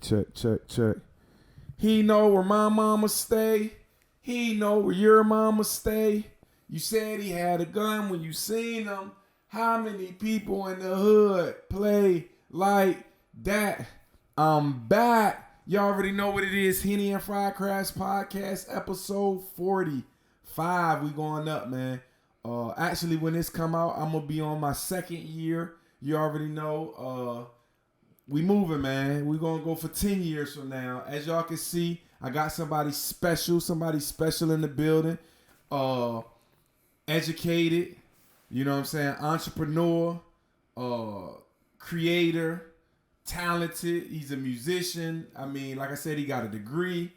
Check. He know where my mama stay. He know where your mama stay. You said he had a gun when you seen him. How many people in the hood play like that? I'm back. You already know what it is. Henny and Fried Crabs Podcast, episode 45. We going up, man. Actually, when this come out, I'm gonna be on my second year. You already know. We moving, man. We gonna go for 10 years from now. As y'all can see, I got somebody special in the building. Educated, you know what I'm saying? Entrepreneur, creator, talented. He's a musician. I mean, like I said, he got a degree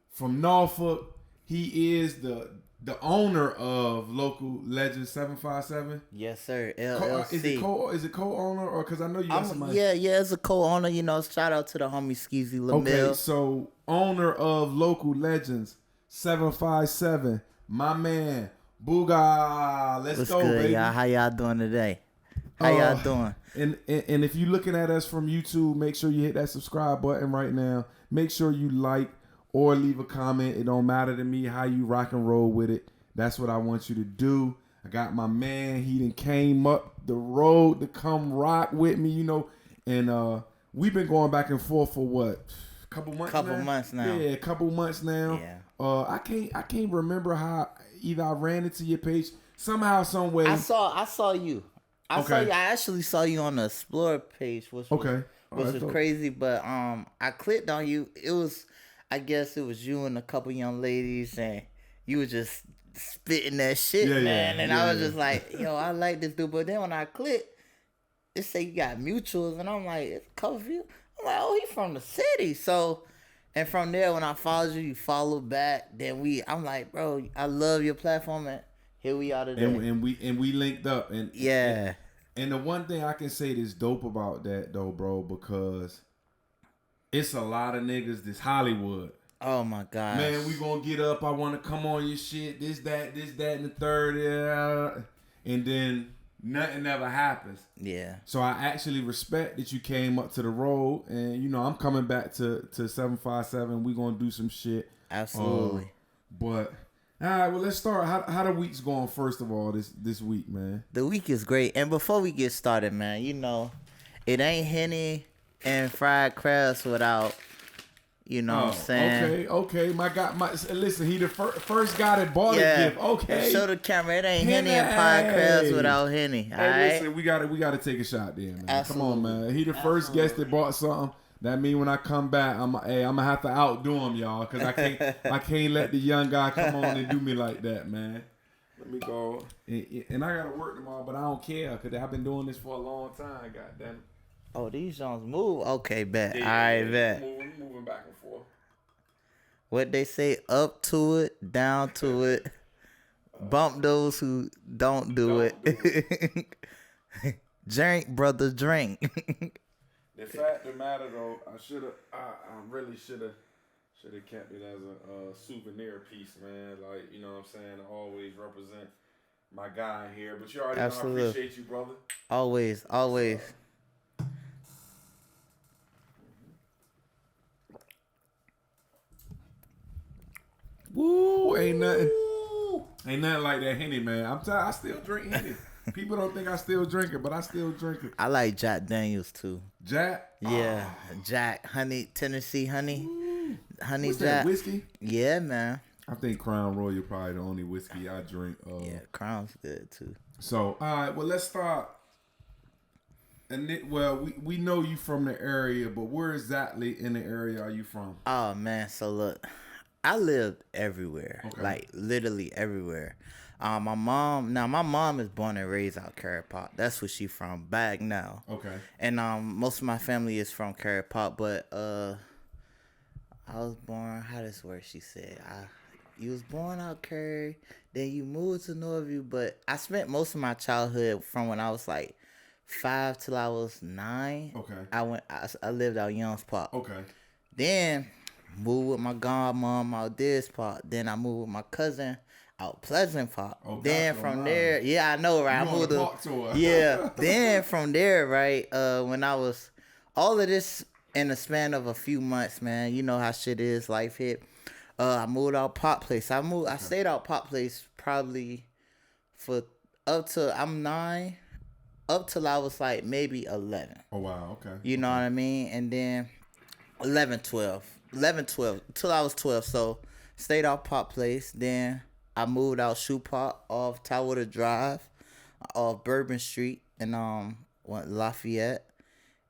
from Norfolk. He is the owner of Local Legend 757. Yes, sir. LLC. Is it co-owner or because I know you got somebody? Yeah, it's a co-owner. You know, shout out to the homie Skeezy LaMille. Okay, so owner of Local Legends 757, my man Booga. What's go, good, baby. Y'all? How y'all doing today? How y'all doing? And if you're looking at us from YouTube, make sure you hit that subscribe button right now. Make sure you like or leave a comment. It don't matter to me how you rock and roll with it. That's what I want you to do. I got my man. He done came up the road to come rock with me, you know. And we've been going back and forth for what? Couple months now. Yeah, a couple months now. Yeah. I can't remember how either I ran into your page somehow, some way. I saw you. I actually saw you on the Explorer page, which was crazy. But I clicked on you. I guess it was you and a couple young ladies, and you were just spitting that shit, man. And I was just like, yo, I like this dude. But then when I clicked, it said you got mutuals, and I'm like, it's a couple of you. I'm like, oh, he from the city. So, and from there, when I followed you, you followed back. Then I'm like, bro, I love your platform, and here we are today. And we linked up, and yeah. And the one thing I can say that's dope about that though, bro, because it's a lot of niggas this Hollywood. Oh my God. Man, we gonna get up. I wanna come on your shit. This, that, and the third. Yeah. And then nothing ever happens. Yeah. So I actually respect that you came up to the road, and you know I'm coming back to 757. We gonna do some shit. Absolutely. But all right, well let's start. How the week's going first of all this week, man? The week is great, and before we get started, man, you know, it ain't Henny and Fried Crabs without. You know what I'm saying? Okay. Listen, he the first guy that bought a gift. Okay. Show the camera. It ain't Henny and Fried Crabs without Henny. All right. Listen, we gotta take a shot then, man. Absolutely. Come on, man. He the first guest that bought something. That mean when I come back, I'm gonna have to outdo him, y'all, because I can't let the young guy come on and do me like that, man. Let me go. And I gotta work tomorrow, but I don't care because I've been doing this for a long time. Goddamn. Oh, these songs move. Okay, bet. Yeah, all right, bet. Moving back and forth. What they say, up to it, down to it. Bump those who don't do it. Drink, brother, drink. The fact of the matter, though, I really should have kept it as a souvenir piece, man. Like, you know what I'm saying? I always represent my guy here. But you already know I appreciate you, brother. Always. Woo, ain't nothing like that Henny, man. I still drink Henny. People don't think I still drink it, but I still drink it. I like Jack Daniels too. Jack? Yeah, Jack, honey, Tennessee honey. Ooh. Honey What's Jack. That, whiskey? Yeah, man. I think Crown Royal probably the only whiskey I drink. Yeah, Crown's good too. So, all right, well, let's start. And we know you from the area, but where exactly in the area are you from? Oh man, so look, I lived everywhere, like literally everywhere. My mom is born and raised out Carrot Pot. That's where she from, back now. Okay. And most of my family is from Carrot Pot, but I was born. How this work? She said, you was born out Curry, then you moved to Norview. But I spent most of my childhood from when I was like 5 till I was 9. Okay. I lived out Young's Park. Okay. Then moved with my godmom out this part. Then I moved with my cousin out Pleasant Park. Oh, then from there, yeah, I know, right? You I moved to yeah. Then from there, right? When I was all of this in the span of a few months, man, you know how shit is. Life hit. I moved out Pop Place. I stayed out Pop Place probably for up to I'm 9, up till I was like maybe 11. Oh wow, okay. You know what I mean? And then 11, 12, 11, 12 till I was 12. So stayed out Pop Place. Then I moved out Shoe Park off Tower Drive, off Bourbon Street, and went Lafayette.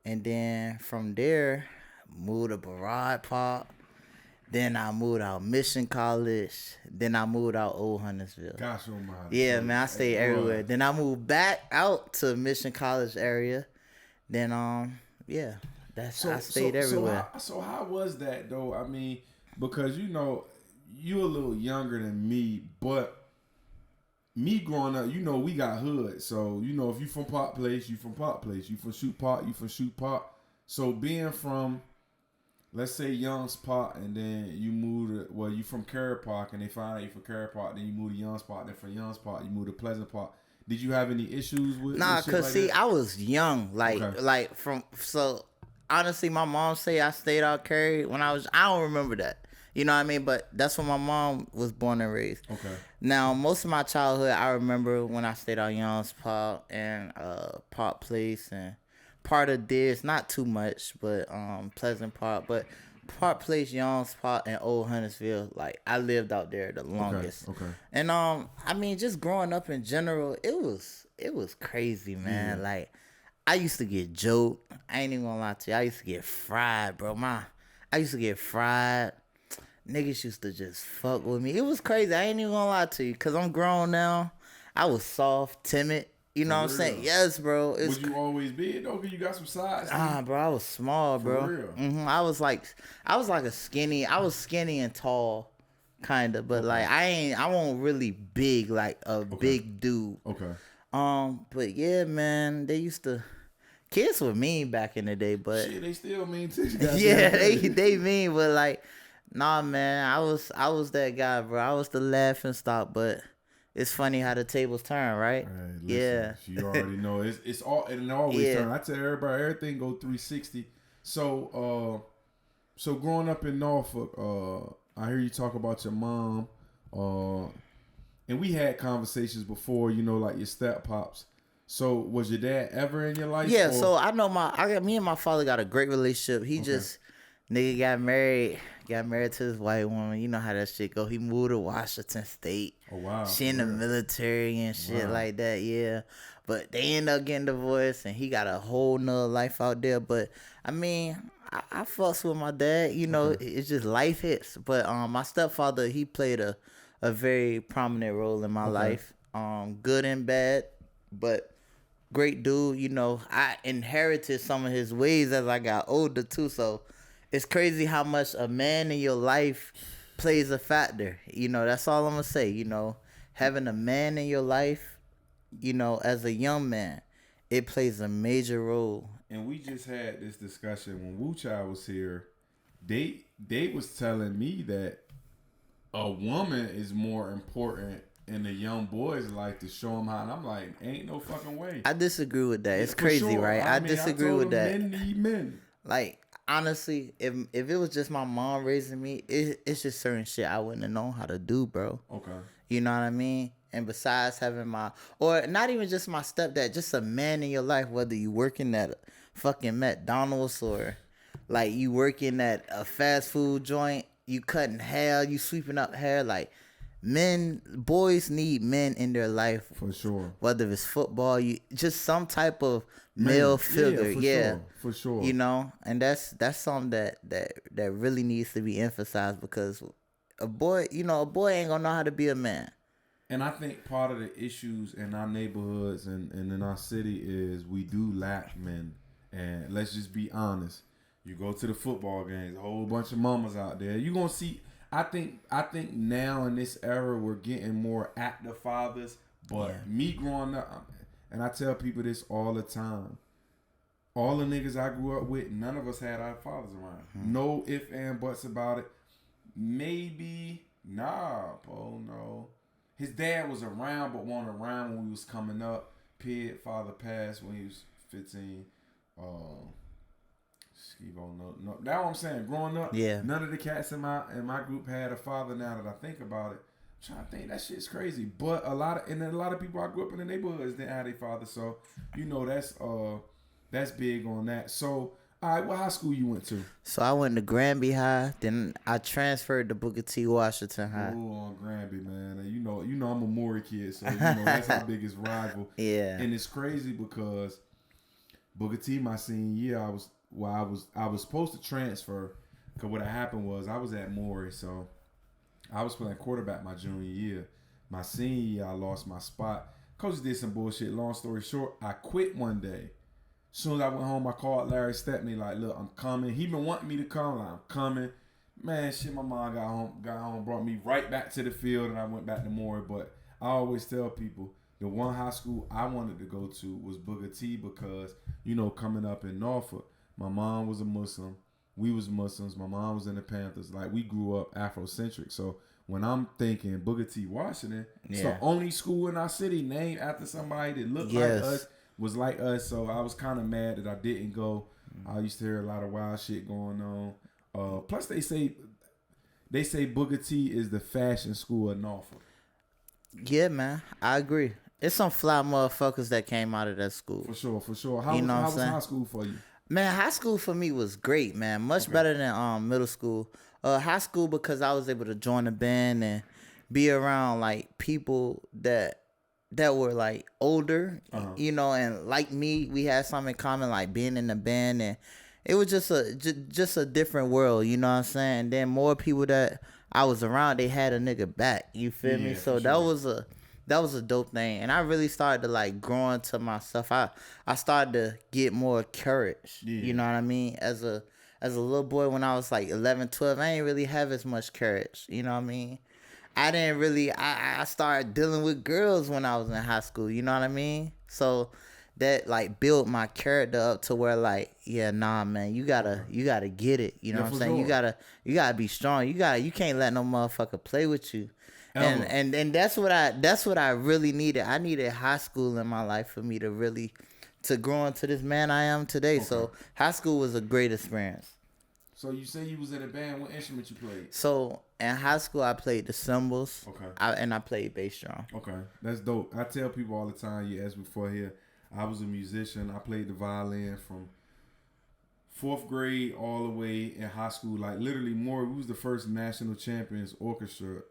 And then from there, moved to Barrard Park. Then I moved out Mission College. Then I moved out Old Huntersville. Gosh, oh my. Yeah, man, I stayed everywhere. Then I moved back out to Mission College area. Then yeah, I stayed everywhere. So how was that though? I mean, because you know, you a little younger than me, but me growing up, you know, we got hood. So you know, if you from Pop Place, you from Pop Place. You from Shoot Park, you from Shoot Park. So being from, let's say Young's Park, and then you move to, well, you from Kerry Park, and they find out you from Kerry Park, then you move to Young's Park, then from Young's Park, you move to Pleasant Park. Did you have any issues with? Nah, cause like see, that? I was young, like from so. Honestly, my mom say I stayed out Kerry when I don't remember that. You know what I mean? But that's when my mom was born and raised. Okay. Now, most of my childhood, I remember when I stayed out Young's Park and Park Place and part of this, not too much, but Pleasant Park, but Park Place, Young's Park, and Old Huntersville. Like I lived out there the longest. Okay. And I mean, just growing up in general, it was crazy, man. Yeah. Like I used to get joked. I ain't even gonna lie to you. I used to get fried, bro. I used to get fried. Niggas used to just fuck with me. It was crazy. I ain't even gonna lie to you, cause I'm grown now. I was soft, timid. You know what I'm saying? Yes, bro. Would you always be though? Cause you got some size. Bro, I was small, bro. For real. Mm-hmm. I was like a skinny. I was skinny and tall, kind of, but like I won't really big like a big dude. Okay. But yeah, man, they used to. Kids were mean back in the day, but shit, they still mean too. Yeah, they mean, but like, nah, man, I was that guy, bro. I was the laughing stock, but. It's funny how the tables turn, right? Listen, yeah. You already know it's all and it always turn. I tell everybody everything go 360. So so growing up in Norfolk, I hear you talk about your mom, and we had conversations before, you know, like your step pops. So was your dad ever in your life? Yeah, so I know me and my father got a great relationship. He just nigga got married to this white woman. You know how that shit go. He moved to Washington State. Oh wow. She in the military and shit like that, yeah. But they end up getting divorced and he got a whole nother life out there. But I mean, I fucks with my dad, you know, it's just life hits. But my stepfather, he played a very prominent role in my life. Good and bad, but great dude, you know. I inherited some of his ways as I got older too, so it's crazy how much a man in your life plays a factor. You know, that's all I'm going to say. You know, having a man in your life, you know, as a young man, it plays a major role. And we just had this discussion when Wu Child was here. They was telling me that a woman is more important in a young boy's life to show him how. And I'm like, ain't no fucking way. I disagree with that. It's crazy, sure. Right? I disagree with that. Men need men. Like, honestly, if it was just my mom raising me, it's just certain shit I wouldn't have known how to do, bro. Okay. You know what I mean? And besides having or not even just my stepdad, just a man in your life, whether you working at a fucking McDonald's or like you working at a fast food joint, you cutting hair, you sweeping up hair, like boys need men in their life. For sure. Whether it's football, just some type of male figure. Yeah, for sure. You know, and that's something that really needs to be emphasized because a boy ain't gonna know how to be a man. And I think part of the issues in our neighborhoods and in our city is we do lack men. And let's just be honest. You go to the football games, a whole bunch of mamas out there. You're gonna see. I think now in this era we're getting more active fathers. But me growing up, and I tell people this all the time. All the niggas I grew up with, none of us had our fathers around. No ifs and buts about it. Maybe no. His dad was around, but wasn't around when we was coming up. Father passed when he was 15. Skeevo, no. That's what I'm saying. Growing up, none of the cats in my group had a father. Now that I think about it, I'm trying to think, that shit's crazy. But a lot of people I grew up in the neighborhoods didn't have a father, so that's big on that. So, all right, what high school you went to? So I went to Granby High, then I transferred to Booga T. Washington High. Oh, on Granby, man. And you know I'm a Maury kid, so that's our biggest rival. Yeah. And it's crazy because Booga T, my senior year, I was supposed to transfer, because what happened was I was at Maury, so I was playing quarterback my junior year. My senior year, I lost my spot. Coach did some bullshit. Long story short, I quit one day. As soon as I went home, I called Larry Stepney, like, look, I'm coming. He been wanting me to come. Like, I'm coming. Man, shit, my mom got home, brought me right back to the field, and I went back to Maury. But I always tell people, the one high school I wanted to go to was Booga T, because, coming up in Norfolk, my mom was a Muslim. We was Muslims. My mom was in the Panthers. Like, we grew up Afrocentric. So when I'm thinking Booga T Washington, it's the only school in our city named after somebody that looked like us, was like us. So I was kind of mad that I didn't go. I used to hear a lot of wild shit going on. Plus they say Booga T is the fashion school of Norfolk. Yeah, man, I agree. It's some fly motherfuckers that came out of that school. For sure. How was high school for you? Man, high school for me was great, man. Much better than middle school. High school, because I was able to join a band and be around like people that were like older, and like me, we had something in common, like being in the band, and it was just a different world, you know what I'm saying? And then more people that I was around, they had a nigga back, you feel me? So that was a dope thing, and I really started to like grow into myself. I started to get more courage, you know what I mean? As a little boy, when I was like 11, 12, I ain't really have as much courage, you know what I mean? I didn't really, I started dealing with girls when I was in high school, you know what I mean? So that like built my character up to where like, man, you gotta get it, you know what I'm saying? Sure. You gotta be strong. You can't let no motherfucker play with you. And that's what I really needed. I needed high school in my life for me to grow into this man I am today. Okay. So high school was a great experience. So you say you was in a band. What instrument you played? So in high school, I played the cymbals. Okay. And I played bass drum. Okay, that's dope. I tell people all the time. You asked before here. I was a musician. I played the violin from 4th grade all the way in high school. Like literally, we was the first national champions orchestra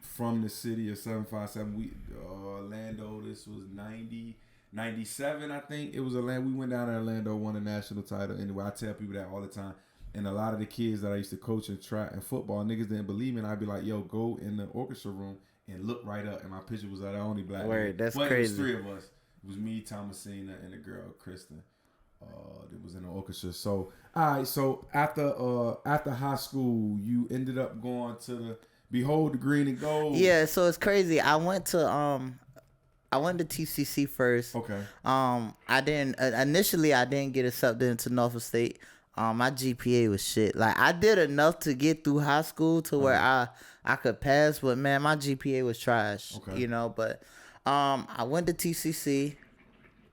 from the city of 757. Orlando. This was 97, I think. It was Orlando. We went down to Orlando, won a national title. Anyway, I tell people that all the time. And a lot of the kids that I used to coach in track and football, niggas didn't believe me. And I'd be like, yo, go in the orchestra room and look right up. And my picture was the only black Word, that's crazy. It was 3 of us. It was me, Thomasina, and the girl, Kristen. That was in the orchestra. So, all right. So, after high school, you ended up going to Behold the Green and Gold. Yeah, so it's crazy. I went to TCC first. Okay. I didn't get accepted into Norfolk State. My GPA was shit. Like I did enough to get through high school to where I could pass, but man, my GPA was trash. Okay. You know, but I went to TCC.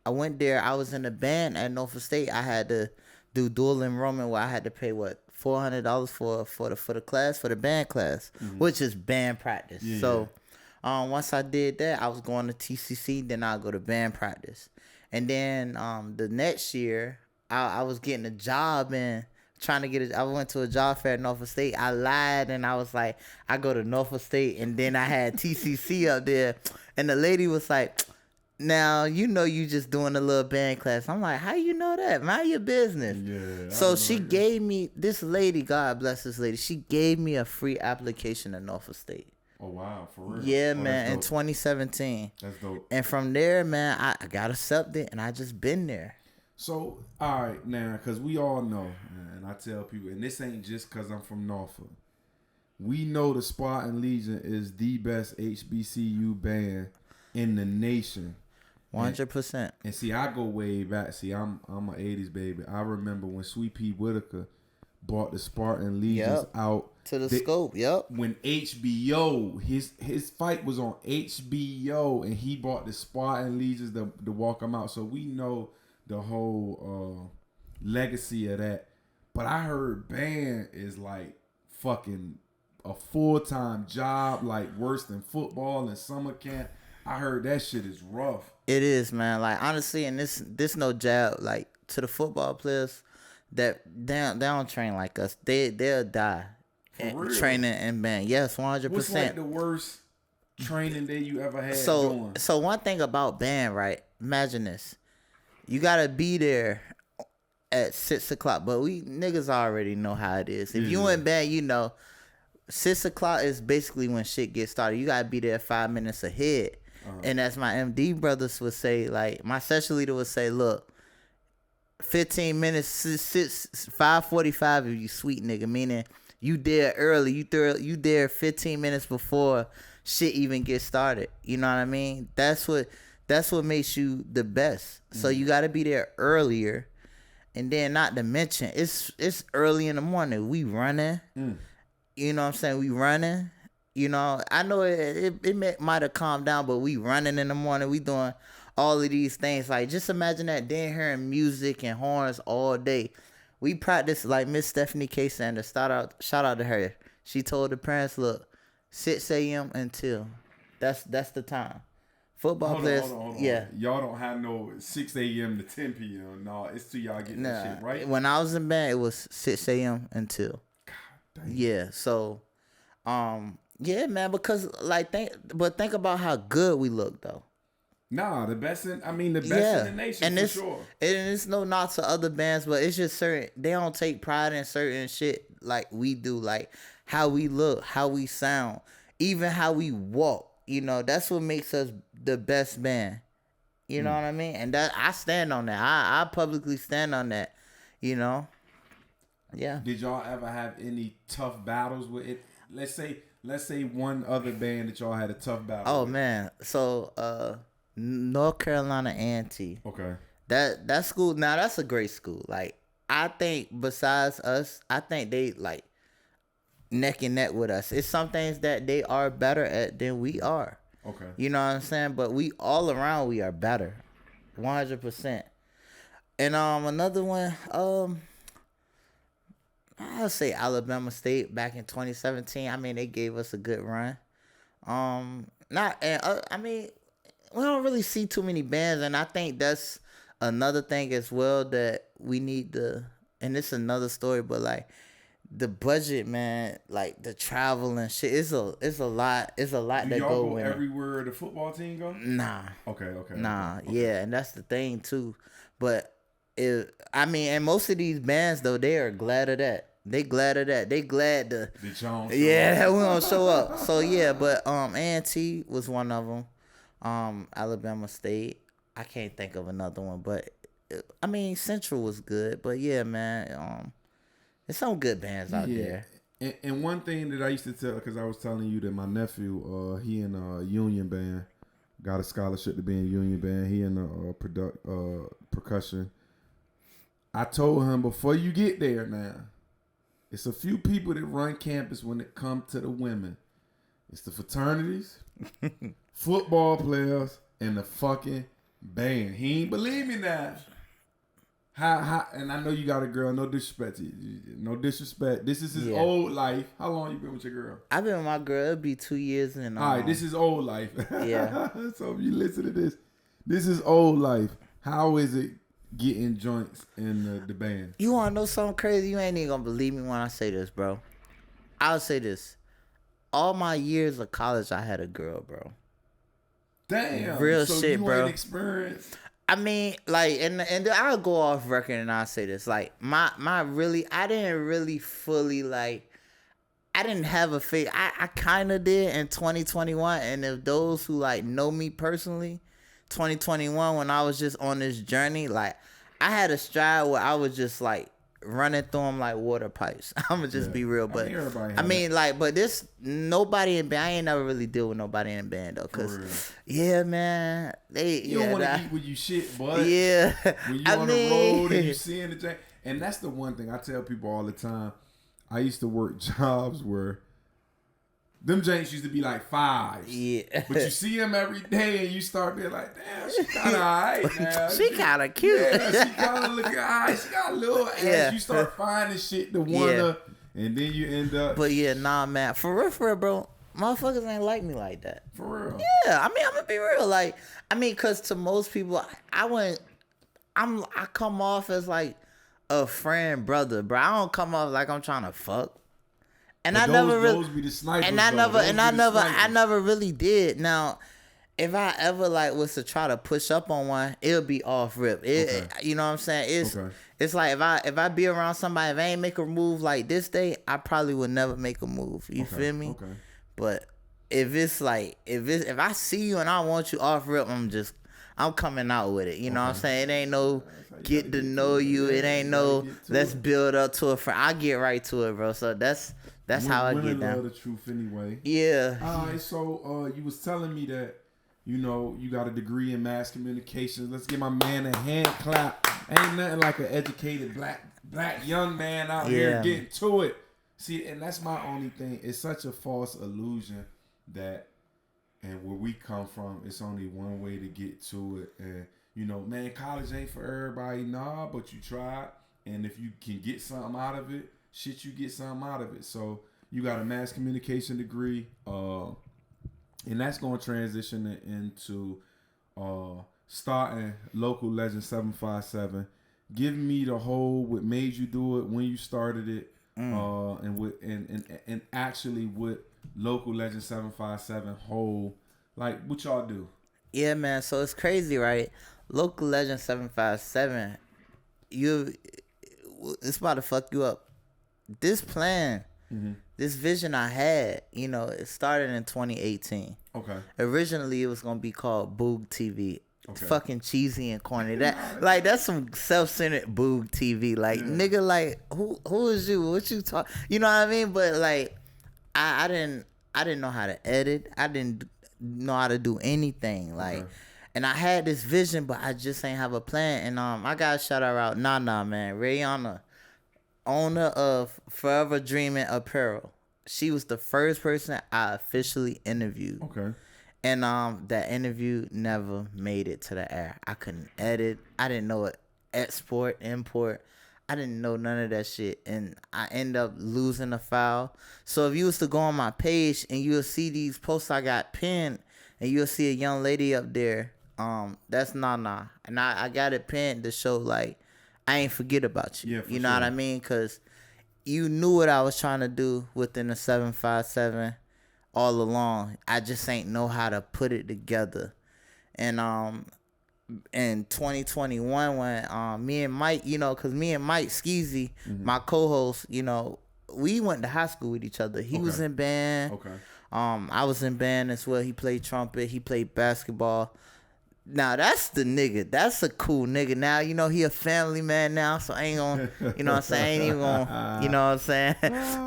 I went there. I was in a band at Norfolk State. I had to do dual enrollment where I had to pay $400 for the class, for the band class, which is band practice. Yeah. So once I did that, I was going to TCC. Then I'll go to band practice, and then the next year. I was getting a job and trying to get I went to a job fair at Norfolk State. I lied and I was like, I go to Norfolk State, and then I had TCC up there, and the lady was like, now you just doing a little band class. I'm like, how you know that? Mind your business. Yeah. So she gave me, this lady, God bless this lady, she gave me a free application at Norfolk State. Oh wow, for real? Yeah, man, in 2017. That's dope. And from there, man, I got accepted and I just been there. So, all right, now, because we all know, and I tell people, and this ain't just because I'm from Norfolk. We know the Spartan Legion is the best HBCU band in the nation. 100%. And see, I go way back. See, I'm an 80s baby. I remember when Sweet Pea Whitaker brought the Spartan Legions out. To the scope, When HBO, his fight was on HBO, and he brought the Spartan Legions to walk them out. So we know the whole legacy of that. But I heard band is like fucking a full-time job, like worse than football and summer camp. I heard that shit is rough. It is, man. Like honestly, and this no jab. Like to the football players that they don't train like us. They'll die training and band. Yes, 100%. What's like the worst training day you ever had? So one thing about band, right? Imagine this: you gotta be there at 6 o'clock. But we niggas already know how it is. If you in band, you know 6 o'clock is basically when shit gets started. You gotta be there 5 minutes ahead. And as my MD brothers would say, like my session leader would say, look, 15 minutes, 5:45 if you sweet nigga, meaning you there early, you there 15 minutes before shit even gets started. You know what I mean? That's what makes you the best. So you gotta be there earlier, and then not to mention it's early in the morning. We running, you know what I'm saying? We running. You know, I know it might have calmed down, but we running in the morning. We doing all of these things. Like, just imagine that, then hearing music and horns all day. We practice, like Miss Stephanie K. Sanders. Shout out to her. She told the parents, look, 6 a.m. until. That's the time. Football players, hold on. Y'all don't have no 6 a.m. to 10 p.m. No, it's till y'all get that shit, right? When I was in band, it was 6 a.m. until. God damn. Yeah, so, yeah, man, because think about how good we look though. Nah, the best in the nation, and for sure. And it's no knock to other bands, but it's just certain, they don't take pride in certain shit like we do, like how we look, how we sound, even how we walk. You know, that's what makes us the best band. You know what I mean? And that I stand on that. I publicly stand on that. You know. Yeah. Did y'all ever have any tough battles with it? Let's say one other band that y'all had a tough battle. Oh with. Man, so North Carolina A&T. Okay. That school, now that's a great school. Like I think besides us, I think they like neck and neck with us. It's some things that they are better at than we are. Okay. You know what I'm saying? But we all around we are better. 100%. And another one, I'll say Alabama State back in 2017. I mean, they gave us a good run. I mean, we don't really see too many bands, and I think that's another thing as well that we need to. And it's another story, but like the budget, man, like the travel and shit, it's a lot. It's a lot that go go in everywhere the football team go. Nah. Okay. Nah. Okay. Yeah, and that's the thing too. But and most of these bands though, they are glad of that. They glad of that. They glad to. We gonna show up. So yeah, but A&T was one of them. Alabama State. I can't think of another one, but I mean Central was good. But yeah, man. There's some good bands out there. And one thing that I used to tell, because I was telling you that my nephew, he in a union band, got a scholarship to be in a union band. He in percussion. I told him, before you get there now, it's a few people that run campus when it comes to the women. It's the fraternities, football players, and the fucking band. He ain't believe me now. How? And I know you got a girl. No disrespect to you. No disrespect. This is his old life. How long you been with your girl? I've been with my girl. It'll be 2 years and. All right, this is old life. Yeah. So if you listen to this is old life. How is it getting joints in the band? You want to know something crazy? You ain't even gonna believe me when I say this, bro. I'll say this. All my years of college, I had a girl, bro. Damn. Real so shit, you bro. Ain't experienced. I mean, like, and I'll go off record and I'll say this. Like, I didn't really fully, like, I didn't have a face. I kind of did in 2021. And if those who, like, know me personally, 2021, when I was just on this journey, like, I had a stride where I was just, like, running through them like water pipes. I'm gonna just be real, but but this nobody in band. I ain't never really deal with nobody in band though, cause yeah, man, you don't want to eat with you shit, but yeah, when you on the road and you seeing the thing, and that's the one thing I tell people all the time. I used to work jobs where them Janks used to be like 5s. Yeah. But you see them every day and you start being like, damn, she kind of alright now. She kind of cute. Yeah, she kind of looking alright. She got a little ass. Yeah. You start finding shit to wanna, and then you end up. But yeah, nah, man. For real, bro. Motherfuckers ain't like me like that. For real. Yeah, I mean, I'm gonna be real. Like, I mean, cause to most people, I come off as like a friend, brother, bro. I don't come off like I'm trying to fuck. And but I never really, those be the snipers, I never really did. Now, if I ever like was to try to push up on one, it'll be off rip. You know what I'm saying? It's like if I be around somebody, if I ain't make a move like this day, I probably would never make a move. You feel me? Okay. But if I see you and I want you off rip, I'm coming out with it. You know what I'm saying? It ain't no get to know you. It ain't no let's build up to a friend. I get right to it, bro. So that's how I get down. Love the truth anyway. Yeah. All right. So you was telling me that you got a degree in mass communications. Let's give my man a hand clap. Ain't nothing like an educated black young man out here getting to it. See, and that's my only thing. It's such a false illusion that, and where we come from, it's only one way to get to it. And, man, college ain't for everybody. Nah, but you try. And if you can get something out of it, shit, you get something out of it. So you got a mass communication degree. And that's going to transition into starting Local Legend 757. Give me the whole what made you do it, when you started it. And actually with Local Legend 757 whole, like what y'all do? Yeah, man. So it's crazy, right? Local Legend 757, it's about to fuck you up. This plan, this vision I had, it started in 2018. Okay. Originally, it was gonna be called Booga TV. Okay. Fucking cheesy and corny. That's some self-centered Boog TV. Nigga, like who is you? What you talk? You know what I mean? But like, I didn't know how to edit. I didn't know how to do anything. And I had this vision, but I just ain't have a plan. And I got a shout out Nana, man, Rihanna, owner of Forever Dreaming Apparel. She was the first person I officially interviewed. Okay. And that interview never made it to the air. I couldn't edit. I didn't know it. Export, import. I didn't know none of that shit. And I end up losing the file. So if you was to go on my page and you'll see these posts I got pinned, and you'll see a young lady up there, that's Nana. And I got it pinned to show like I ain't forget about you. Yeah, you know what I mean? Because you knew what I was trying to do within the 757. All along, I just ain't know how to put it together. And in 2021, when me and Mike, cause me and Mike Skeezy, my co-host, we went to high school with each other. He was in band. Okay. I was in band as well. He played trumpet. He played basketball. Now that's the nigga. That's a cool nigga. Now he a family man now, so I ain't gonna, what I'm saying, ain't even gonna, what I'm saying.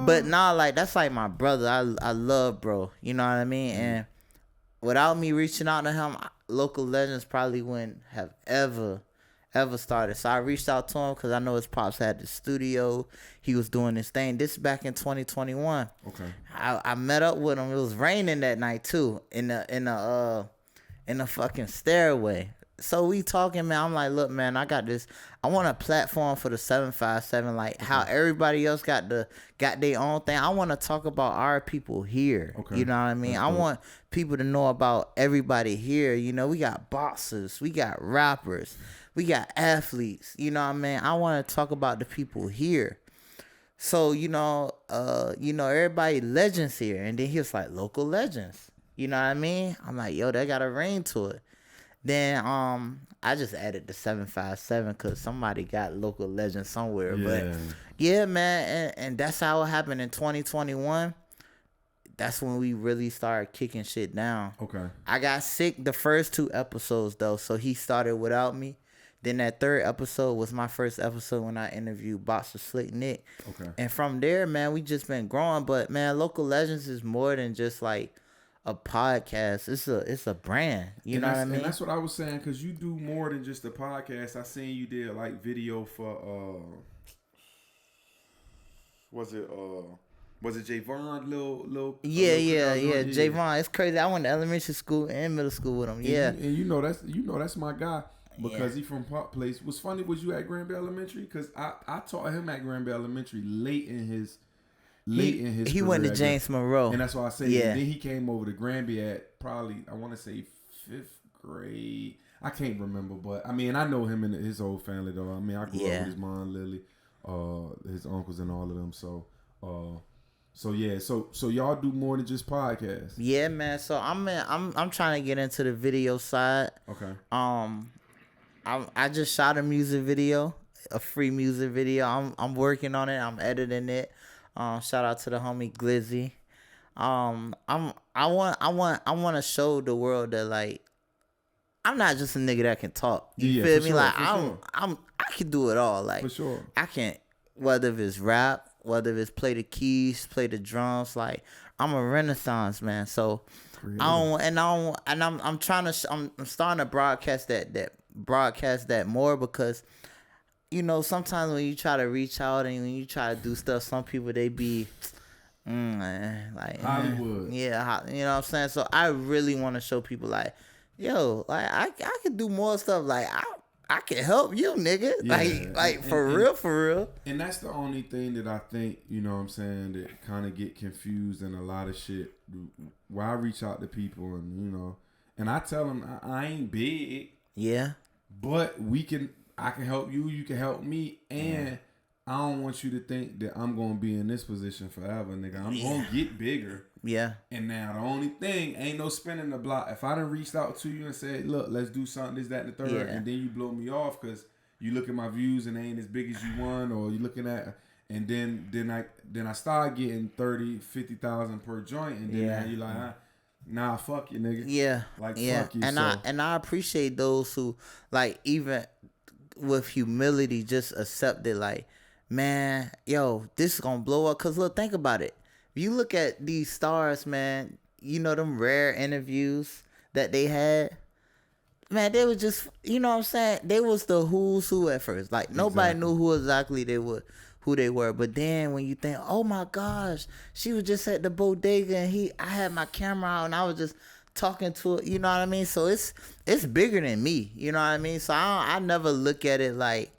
But nah, like that's like my brother. I love bro. You know what I mean? And without me reaching out to him, Local Legends probably wouldn't have ever started. So I reached out to him because I know his pops had the studio. He was doing this thing. This back in 2021. Okay. I met up with him. It was raining that night too. In the fucking stairway. So we talking, man. I'm like, look, man, I got this. I want a platform for the 757, like how everybody else got their own thing. I want to talk about our people here. Okay. You know what I mean? I want people to know about everybody here. We got boxers, we got rappers, we got athletes. You know what I mean? I want to talk about the people here. So, everybody legends here. And then he was like, Local Legends. You know what I mean? I'm like, yo, that got a ring to it. Then I just added the 757 because somebody got Local Legend somewhere. Yeah. But yeah, man, and that's how it happened in 2021. That's when we really started kicking shit down. Okay. I got sick the first 2 episodes though, so he started without me. Then that 3rd episode was my first episode when I interviewed Boxer Slick Nick. Okay. And from there, man, we just been growing. But man, Local Legends is more than just like a podcast. It's a brand. You know what I mean? And that's what I was saying, because you do more than just a podcast. I seen you did like video for was it Was it Javon, little? Yeah. Javon, it's crazy. I went to elementary school and middle school with him. Yeah, and that's my guy because he from Park Place. What's funny was you at Granby Elementary because I taught him at Granby Elementary late in his. He went to James Monroe, and that's why I say. Yeah. And then he came over to Granby at probably I want to say 5th grade. I can't remember, but I mean I know him and his whole family though. I mean I grew up with his mom Lily, his uncles and all of them. So y'all do more than just podcasts. Yeah, man. So I'm trying to get into the video side. Okay. I just shot a music video, a free music video. I'm working on it. I'm editing it. Shout out to the homie Glizzy. I want to show the world that like I'm not just a nigga that can talk. You feel me? Like I can do it all. Like for sure. I can, whether if it's rap, whether if it's play the keys, play the drums. Like I'm a Renaissance man. So I'm starting to broadcast that more because you know sometimes when you try to reach out and when you try to do stuff, some people they be like Hollywood. Yeah, you know what I'm saying. So I really want to show people like. Yo, like I could do more stuff. Like I can help you, nigga. Yeah. Like for real. And that's the only thing that I think, you know what I'm saying, that kind of get confused in a lot of shit. Where I reach out to people and, you know, and I tell them I ain't big. Yeah. But I can help you, you can help me. And I don't want you to think that I'm going to be in this position forever, nigga. I'm going to get bigger. Yeah. And now the only thing, ain't no spinning the block. If I done reached out to you and said, look, let's do something, this, that, and the third, and then you blow me off because you look at my views and they ain't as big as you want, or you looking at, and then I start getting 30, 50,000 per joint, and then now you like, nah, fuck you, nigga. Yeah. Like, fuck you. And I appreciate those who, like, even with humility, just accept it, like, man, yo, this is gonna blow up. Cause look, think about it. If you look at these stars, man, you know them rare interviews that they had. Man, they was just, you know what I'm saying? They was the who's who at first. Like nobody knew who exactly who they were. But then when you think, oh my gosh, she was just at the bodega and I had my camera out and I was just talking to it. You know what I mean? So it's bigger than me. You know what I mean? So I never look at it like,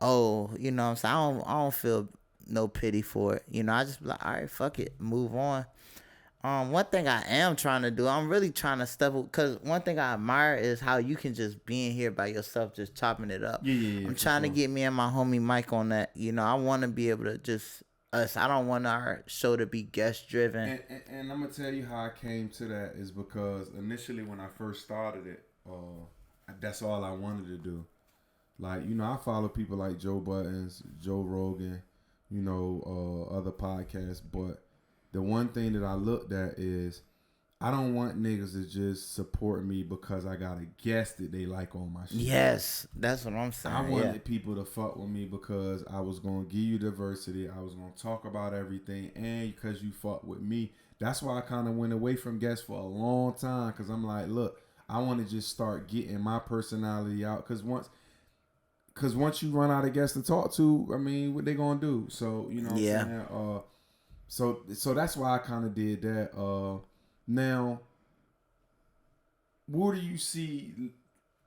oh, you know what I'm saying? I don't feel no pity for it. You know, I just be like, all right, fuck it, move on. One thing I am trying to do, I'm really trying to step up, because one thing I admire is how you can just be in here by yourself, just chopping it up. Yeah, I'm trying to get me and my homie Mike on that. You know, I want to be able to just us. I don't want our show to be guest driven. And I'm gonna tell you how I came to that is because initially when I first started it, that's all I wanted to do. Like, you know, I follow people like Joe Buttons, Joe Rogan, you know, other podcasts. But the one thing that I looked at is I don't want niggas to just support me because I got a guest that they like on my shit. Yes, that's what I'm saying. I wanted people to fuck with me because I was going to give you diversity. I was going to talk about everything. And because you fuck with me. That's why I kind of went away from guests for a long time. Because I'm like, look, I want to just start getting my personality out. Because once you run out of guests to talk to, I mean, what they gonna do? So, you know what I'm saying? So that's why I kind of did that. Now, where do you see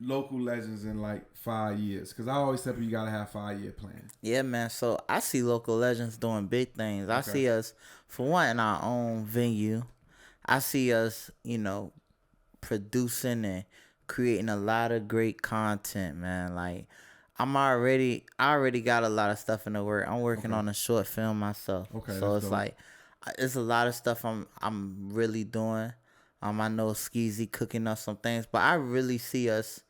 local legends in like 5 years? Because I always tell people you gotta have 5-year plan. Yeah, man. So I see local legends doing big things. I see us, for one, in our own venue. I see us, you know, producing and creating a lot of great content, man. Like, I already got a lot of stuff in the work. I'm working on a short film myself. Okay. So it's dope. Like, it's a lot of stuff I'm really doing. I know Skeezy cooking up some things, but I really see us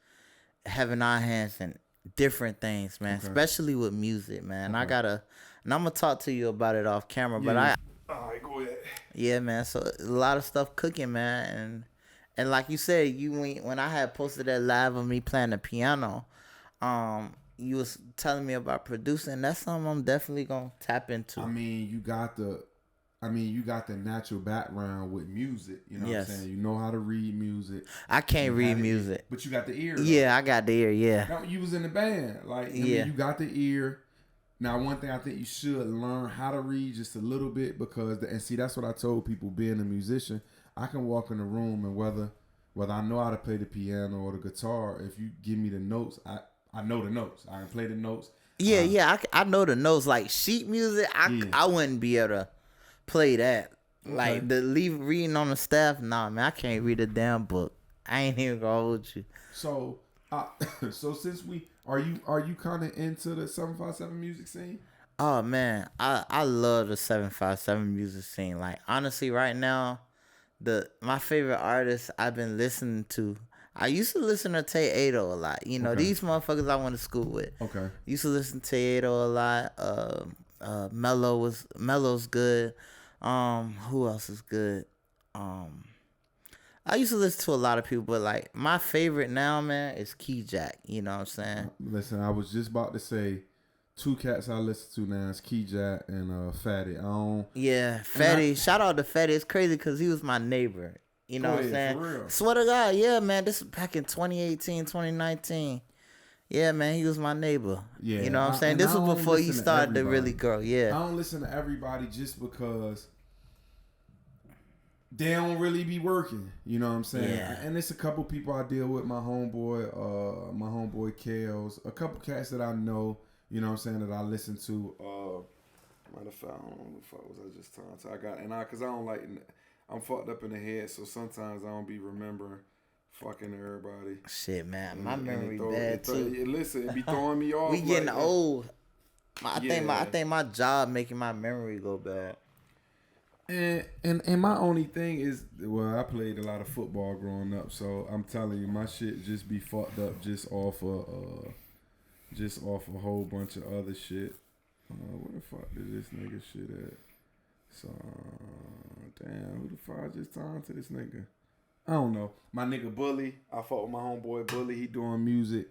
having our hands in different things, man. Okay. Especially with music, man. Okay. And I'm gonna talk to you about it off camera, but all right, go ahead. Yeah, man. So a lot of stuff cooking, man, and like you said, when I had posted that live of me playing the piano, you was telling me about producing. That's something I'm definitely gonna tap into. I mean, you got the natural background with music. You know what I'm saying? You know how to read music. I can't read music, but you got the ear. Yeah, I got the ear. Yeah. Now, you was in the band, like I mean, you got the ear. Now, one thing I think you should learn how to read just a little bit because, and see, that's what I told people being a musician. I can walk in the room and whether I know how to play the piano or the guitar, if you give me the notes, I know the notes. I can play the notes. Yeah, I know the notes. Like sheet music, I wouldn't be able to play that. Okay. Like reading on the staff, nah, man, I can't read a damn book. I ain't even gonna hold you. So, so since are you kind of into the 757 music scene? Oh man, I love the 757 music scene. Like honestly, right now, my favorite artist I've been listening to. I used to listen to Tay Ado a lot. You know, these motherfuckers I went to school with. Okay. Used to listen to Tay Ado a lot. Mello's good. Who else is good? I used to listen to a lot of people, but like my favorite now, man, is Key Jack. You know what I'm saying? Listen, I was just about to say 2 cats I listen to now is Key Jack and Fatty. Fatty. Shout out to Fatty. It's crazy because he was my neighbor. You know what I'm saying? For real. Swear to God, yeah, man. This was back in 2018, 2019. Yeah, man, he was my neighbor. Yeah, you know what I'm saying? This was before he started to really grow. Yeah. I don't listen to everybody just because they don't really be working. You know what I'm saying? Yeah. And it's a couple people I deal with. My homeboy Kales. A couple cats that I know. You know what I'm saying? That I listen to. Matter of fact, I don't know who the fuck was I just talking to. Cause I don't like. I'm fucked up in the head, so sometimes I don't be remembering fucking everybody. Shit, man, my memory bad too. Listen, it be throwing me off. We getting old. I think my job making my memory go bad. And my only thing is, well, I played a lot of football growing up, so I'm telling you, my shit just be fucked up just off a whole bunch of other shit. Where the fuck did this nigga shit at? So, damn, who the fuck I just talking to this nigga? I don't know. My nigga Bully. I fought with my homeboy Bully. He doing music.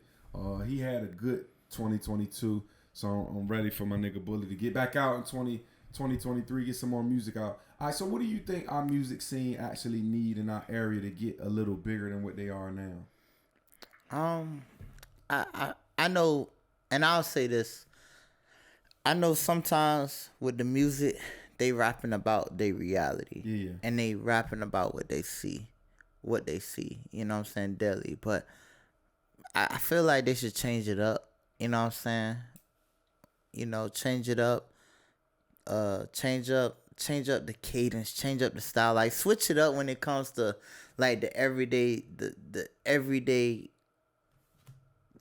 He had a good 2022. So I'm ready for my nigga Bully to get back out in 2023, get some more music out. All right, so what do you think our music scene actually need in our area to get a little bigger than what they are now? I know, and I'll say this. I know sometimes with the music, they rapping about their reality. Yeah. And they rapping about what they see. You know what I'm saying? Daily. But I feel like they should change it up. You know what I'm saying? You know, change it up. Change up the cadence, change up the style. Like switch it up when it comes to like the everyday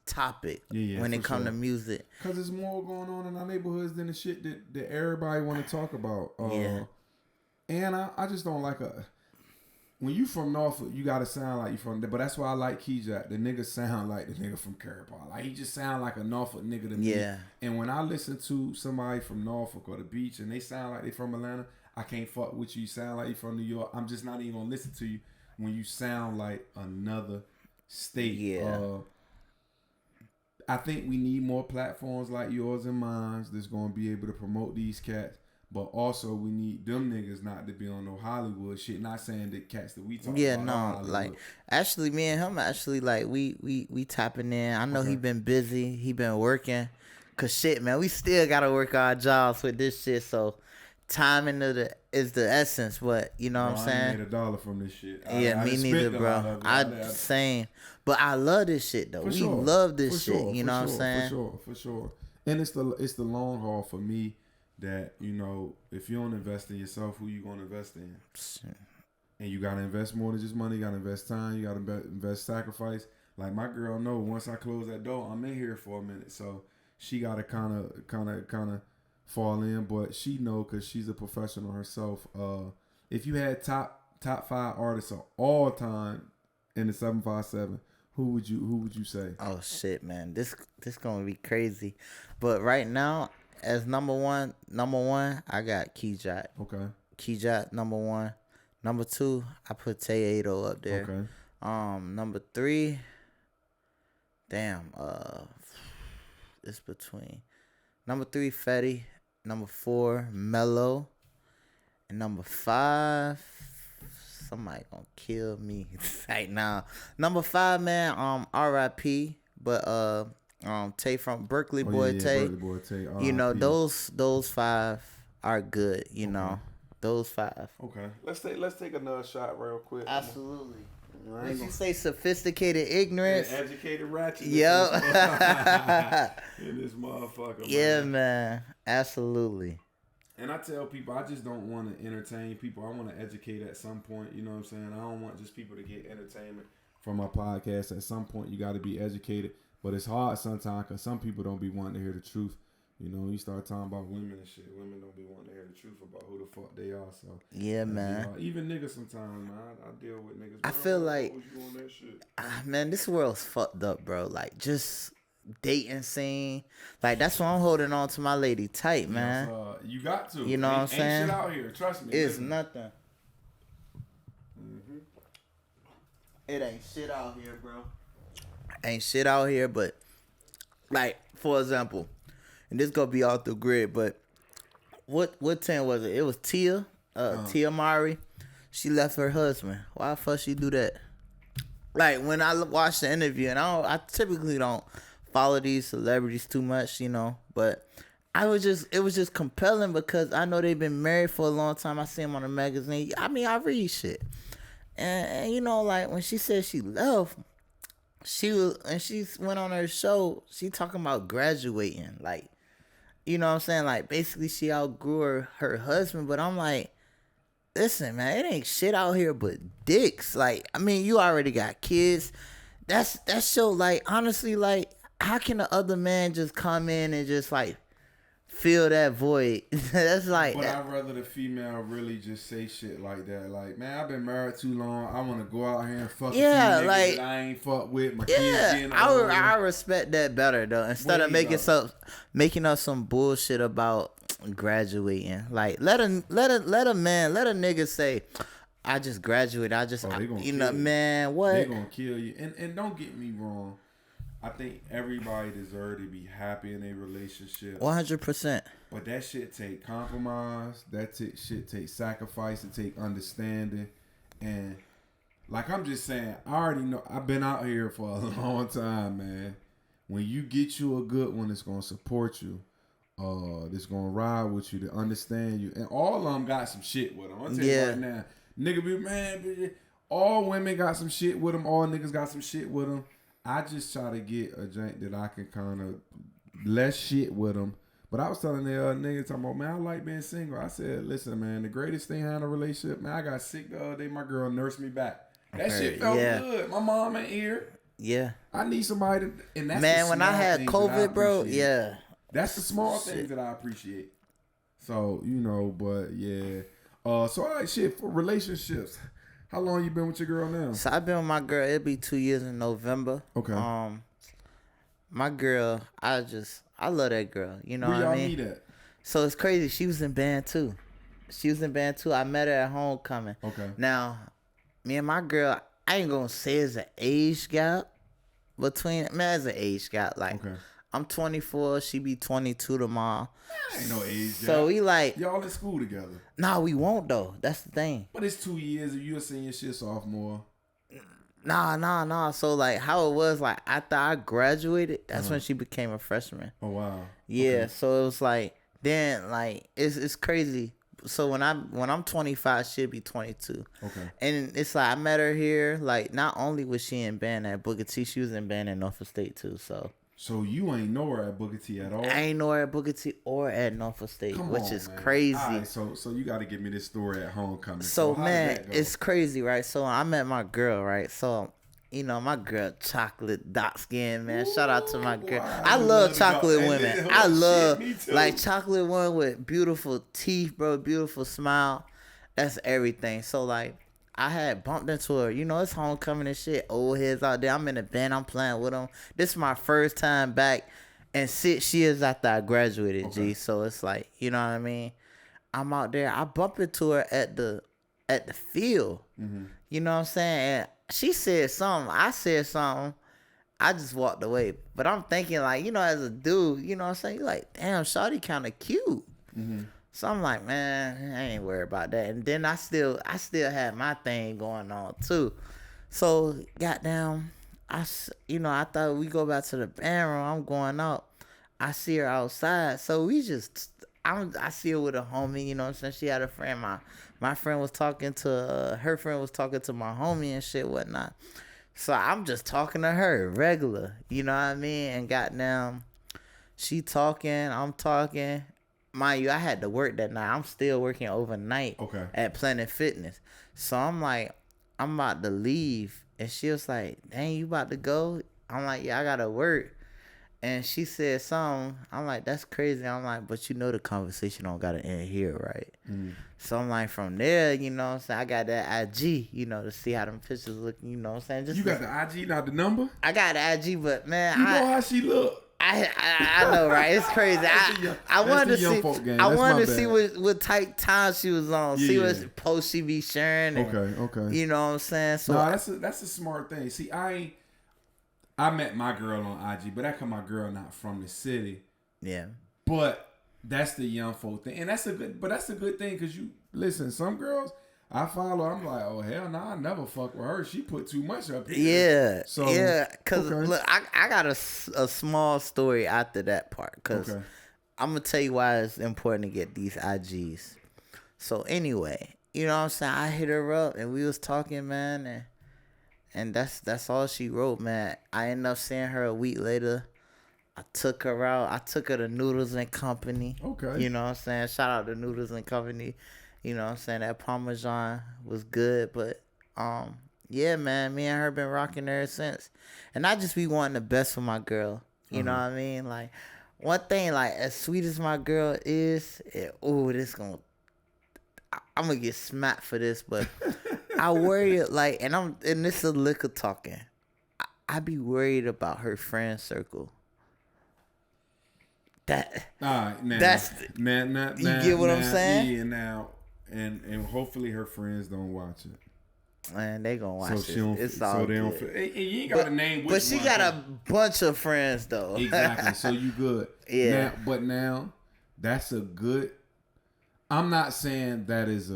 topic when it comes to music. Because there's more going on in our neighborhoods than the shit that everybody want to talk about. And I just don't like when you from Norfolk, you gotta sound like you from there. But that's why I like Key Jack. The nigga sound like the nigga from Carapar. Like he just sound like a Norfolk nigga to me. Yeah. And when I listen to somebody from Norfolk or the beach and they sound like they from Atlanta, I can't fuck with you. You sound like you from New York. I'm just not even gonna listen to you when you sound like another state. Yeah. I think we need more platforms like yours and mine that's gonna be able to promote these cats. But also, we need them niggas not to be on no Hollywood shit. Not saying the cats that we talk about. Yeah, no, like actually, me and him actually like we tapping in. I know he been busy. He been working. Cause shit, man, we still gotta work our jobs with this shit. So timing is the essence. But you know what I'm saying? I ain't made $1 from this shit. Me neither, bro. Same. But I love this shit though. We love this shit. You know what I'm saying? For sure. And it's the long haul for me. That, you know, if you don't invest in yourself, who you gonna invest in? And you gotta invest more than just money. You gotta invest time. You gotta invest sacrifice. Like my girl know, once I close that door, I'm in here for a minute. So she gotta kind of fall in, but she know because she's a professional herself. If you had top 5 artists of all time in the 757, who would you say? Oh shit, man, this gonna be crazy. But right now, as number one, I got Key Jack. Okay. Key Jack, number 1. Number 2, I put Tay Ado up there. Okay. Number 3, it's between number 3, Fetty. Number 4, Mello. And number 5, somebody gonna kill me right now. Number 5, man, R.I.P. But Tay from Berkeley Boy Tay. Berkeley Boy Tay. You know, those 5 are good. You know, those 5. Okay, let's take another shot real quick. Absolutely. When you say sophisticated ignorance, and educated ratchet. Yep. In this motherfucker. Yeah, man. Absolutely. And I tell people, I just don't want to entertain people. I want to educate at some point. You know what I'm saying? I don't want just people to get entertainment from my podcast. At some point, you got to be educated. But it's hard sometimes because some people don't be wanting to hear the truth. You know, you start talking about women and shit. Women don't be wanting to hear the truth about who the fuck they are. So yeah, man. Even niggas sometimes, man. I deal with niggas. I feel like, you on that shit? Man, this world's fucked up, bro. Like, just dating scene. Like, that's why I'm holding on to my lady tight, man. You got to. You know what I'm saying? Ain't shit out here. Trust me. It's nothing. It ain't shit out here, bro. Ain't shit out here, but like, for example, and this gonna be off the grid, but what 10 was it? It was Tia, Tia Mowry. She left her husband. Why the fuck she do that? Like, when I watched the interview, and I typically don't follow these celebrities too much, you know, but it was just compelling because I know they've been married for a long time. I see them on the magazine. I mean, I read shit, and you know, like when she said she left. She went on her show. She talking about graduating, like, you know what I'm saying? Like, basically, she outgrew her husband. But I'm like, listen, man, it ain't shit out here but dicks. Like, I mean, you already got kids. That's so, like, honestly, like, how can the other man just come in and just like fill that void? That's like. But I'd rather the female really just say shit like that. Like, man, I've been married too long. I want to go out here and fuck a few niggas like, that I ain't fuck with. My kids getting older. I respect that better though. Instead of making up some bullshit about graduating. Like, let a nigga say, I just graduated. Man, what? They gonna kill you. And don't get me wrong. I think everybody deserves to be happy in a relationship. 100%. But that shit take compromise. That shit take sacrifice. It take understanding. And like I'm just saying, I already know. I've been out here for a long time, man. When you get you a good one that's gonna support you, that's gonna ride with you, to understand you, and all of them got some shit with them. I'm telling you right now, nigga be man. All women got some shit with them. All niggas got some shit with them. I just try to get a drink that I can kind of less shit with them. But I was telling the nigga, talking about, man, I like being single. I said, listen, man, the greatest thing I had in a relationship, man, I got sick the other day. My girl nursed me back. That shit felt good. My mom ain't here. Yeah. I need somebody to, and that's man, when I had COVID, bro, yeah. That's the small things that I appreciate. So, you know, but yeah. So, all right, shit, for relationships. How long you been with your girl now? So I've been with my girl. It'll be 2 years in November. Okay. My girl, I love that girl. You know what I mean? Where y'all meet at? So it's crazy. She was in band too. I met her at homecoming. Okay. Now, me and my girl, I ain't gonna say it's an age gap between. Man, it's an age gap. Like, okay. I'm 24. She be 22 tomorrow. Ain't no age gap. So we like y'all in school together. Nah, we won't though. That's the thing. But it's 2 years. If you're a senior, shit sophomore. Nah. So like how it was, like after I graduated, that's when she became a freshman. Oh wow. Yeah. Okay. So it was like then like it's crazy. So when I'm 25, she'll be 22. Okay. And it's like I met her here. Like not only was she in band at Booga T, she was in band at Norfolk State too. So you ain't know her at Booga T at all? I ain't know her at Booga T or at Norfolk State, which is crazy. All right, so you got to give me this story at homecoming. So man, it's crazy, right? So I met my girl, right? So, you know, my girl, chocolate, dark skin, man. Shout out to my girl. I love chocolate women. I love, like, chocolate women with beautiful teeth, bro, beautiful smile. That's everything. So, like, I had bumped into her. You know, it's homecoming and shit. Old heads out there. I'm in the band. I'm playing with them. This is my first time back. And 6 years after I graduated, okay. G. So it's like, you know what I mean? I'm out there. I bumped into her at the field. Mm-hmm. You know what I'm saying? And she said something. I said something. I just walked away. But I'm thinking, like, you know, as a dude, you know what I'm saying? You're like, damn, shawty kind of cute. Mm-hmm. So I'm like, man, I ain't worried about that. And then I still had my thing going on too. So goddamn, I thought we go back to the bedroom. I'm going out. I see her outside. So I see her with a homie, you know what I'm saying? She had a friend. My friend was talking to, her friend was talking to my homie and shit, whatnot. So I'm just talking to her, regular, you know what I mean? And goddamn, she talking, I'm talking. Mind you, I had to work that night. I'm still working overnight at Planet Fitness. So I'm like, I'm about to leave. And she was like, dang, you about to go? I'm like, yeah, I got to work. And she said something. I'm like, that's crazy. I'm like, but you know the conversation don't got to end here, right? So I'm like, from there, you know what I'm saying? I got that IG, you know, to see how them pictures look, you know what I'm saying? Just you got the IG, not the number? I got the IG, but man, you know how she look. I know, right? It's crazy. I wanted to see what type time she was on. Yeah. See what post she be sharing. And, okay. You know what I'm saying? So that's a smart thing. See, I met my girl on IG, but that cause my girl not from the city. Yeah. But that's the young folk thing, and that's a good thing because you listen. Some girls I follow, I'm like, oh hell no, I never fuck with her. She put too much up here. Yeah. So yeah, cause look, I got a small story after that part, cause I'm gonna tell you why it's important to get these IGs. So anyway, you know what I'm saying? I hit her up and we was talking, man, and that's all she wrote, man. I ended up seeing her a week later. I took her out. I took her to Noodles and Company. Okay. You know what I'm saying? Shout out to Noodles and Company. You know what I'm saying? That Parmesan was good. But, yeah, man, me and her been rocking ever since. And I just be wanting the best for my girl. You know what I mean? Like, one thing, like, as sweet as my girl is, I'm going to get smacked for this, but I worry, like, and this is liquor talking. I be worried about her friend circle. Now, you get what I'm saying? Yeah, now, and hopefully her friends don't watch it. Man, they gonna watch it. It's so all they don't. And you ain't got to name which. But she got a bunch of friends though. Exactly. So you good. Yeah. Now, that's a good. I'm not saying that is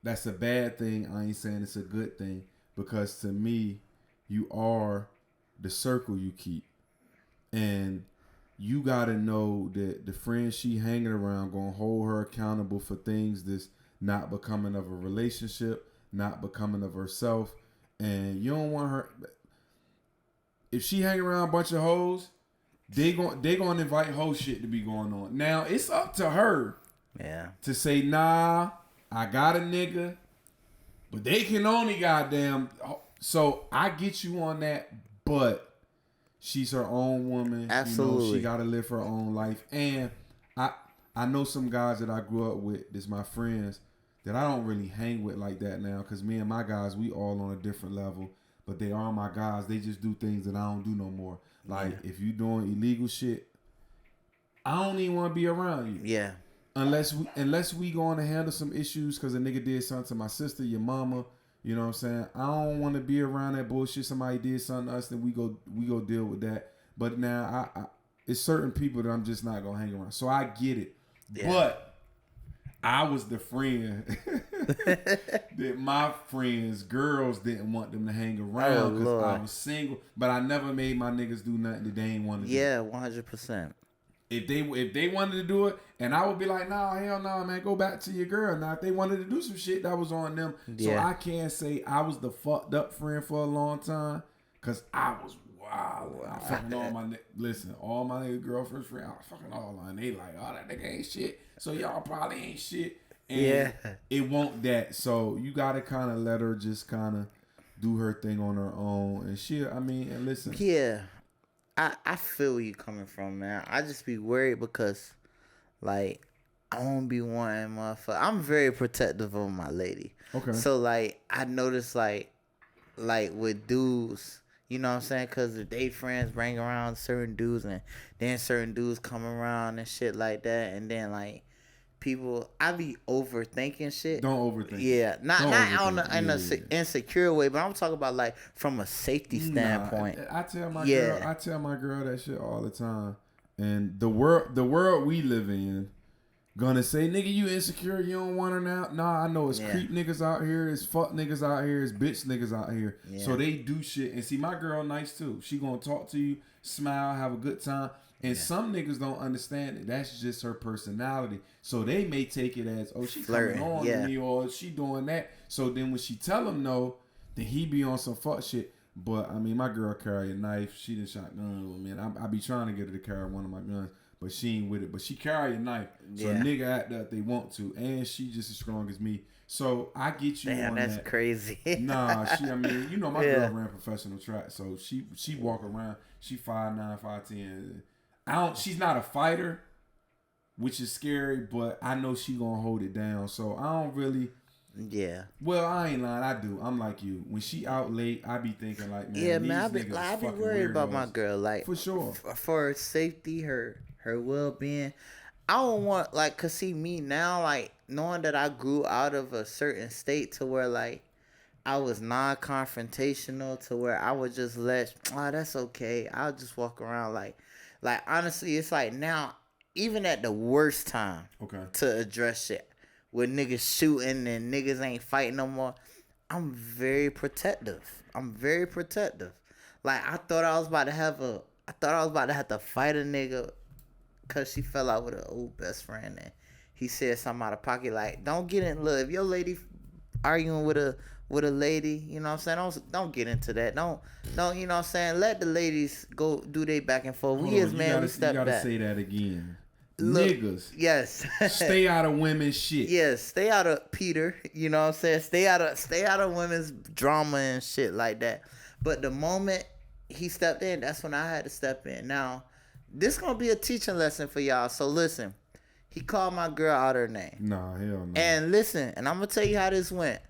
that's a bad thing. I ain't saying it's a good thing because to me, you are the circle you keep, and you gotta know that the friends she hanging around gonna hold her accountable for things that's not becoming of a relationship, not becoming of herself, and you don't want her. If she hang around a bunch of hoes, they gonna invite hoe shit to be going on. Now it's up to her, to say nah, I got a nigga, but they can only goddamn. So I get you on that, but. She's her own woman. Absolutely. You know, she got to live her own life. And I know some guys that I grew up with, that's my friends, that I don't really hang with like that now because me and my guys, we all on a different level. But they are my guys. They just do things that I don't do no more. Like, if you doing illegal shit, I don't even want to be around you. Yeah. Unless we going to handle some issues because a nigga did something to my sister, your mama. You know what I'm saying? I don't want to be around that bullshit. Somebody did something to us, then we go deal with that. But now I it's certain people that I'm just not gonna hang around. So I get it. Yeah. But I was the friend that my friends' girls didn't want them to hang around because I was single. But I never made my niggas do nothing that they ain't want to do. Yeah, 100%. If they wanted to do it, and I would be like, nah, hell no, man, go back to your girl. Now, if they wanted to do some shit, that was on them. Yeah. So I can't say I was the fucked up friend for a long time, because I was wild. I fucking all my all my nigga girlfriends, friends, I was fucking all on. They like, oh, that nigga ain't shit. So y'all probably ain't shit. And it won't that. So you gotta kind of let her just kind of do her thing on her own. And shit, I mean, and listen. Yeah. I feel where you coming from, man. I just be worried because, like, I won't be wanting motherfucker. I'm very protective of my lady. Okay. So, like, I notice, like with dudes, you know what I'm saying? Because if they friends bring around certain dudes and then certain dudes come around and shit like that. And then, like, people, I be overthinking shit. Don't overthink. Yeah, not on in an insecure way, but I'm talking about like from a safety standpoint. I tell my girl that shit all the time. And the world we live in, gonna say, nigga, you insecure, you don't want her now. Nah, I know it's creep niggas out here, it's fuck niggas out here, it's bitch niggas out here. Yeah. So they do shit. And see, my girl nice too. She gonna talk to you, smile, have a good time. And some niggas don't understand it. That's just her personality. So they may take it as, oh, she flirting on to me, or she doing that. So then when she tell him no, then he be on some fuck shit. But I mean, my girl carry a knife. She done shot guns with me. And I be trying to get her to carry one of my guns, but she ain't with it. But she carry a knife. So a nigga act that they want to. And she just as strong as me. So I get you on that. That's crazy. Nah, I mean, you know, my girl ran professional track. So she walk around. She 5'9", 5'10". She's not a fighter, which is scary, but I know she gonna hold it down. So I don't really. Yeah. Well, I ain't lying. I do. I'm like you. When she out late, I be thinking like, man, I be worried about my girl, like for sure, for her safety, her well being. I don't want cause see me now, like knowing that I grew out of a certain state to where like I was non-confrontational, to where I would just that's okay. I'll just walk around like honestly, it's like now, even at the worst time, to address shit. With niggas shooting and niggas ain't fighting no more, I'm very protective. Like I thought I was about to have to fight a nigga cause she fell out with an old best friend and he said something out of pocket like, don't get in love. If your lady arguing with a lady, you know what I'm saying? Don't get into that. Don't you know what I'm saying? Let the ladies go do they back and forth. We step back. You gotta say that again. Look, niggas. Yes. Stay out of women's shit. Yes, stay out of Peter. You know what I'm saying? Stay out of women's drama and shit like that. But the moment he stepped in, that's when I had to step in. Now, this gonna be a teaching lesson for y'all. So listen, he called my girl out her name. Nah, hell no. And listen, and I'm gonna tell you how this went.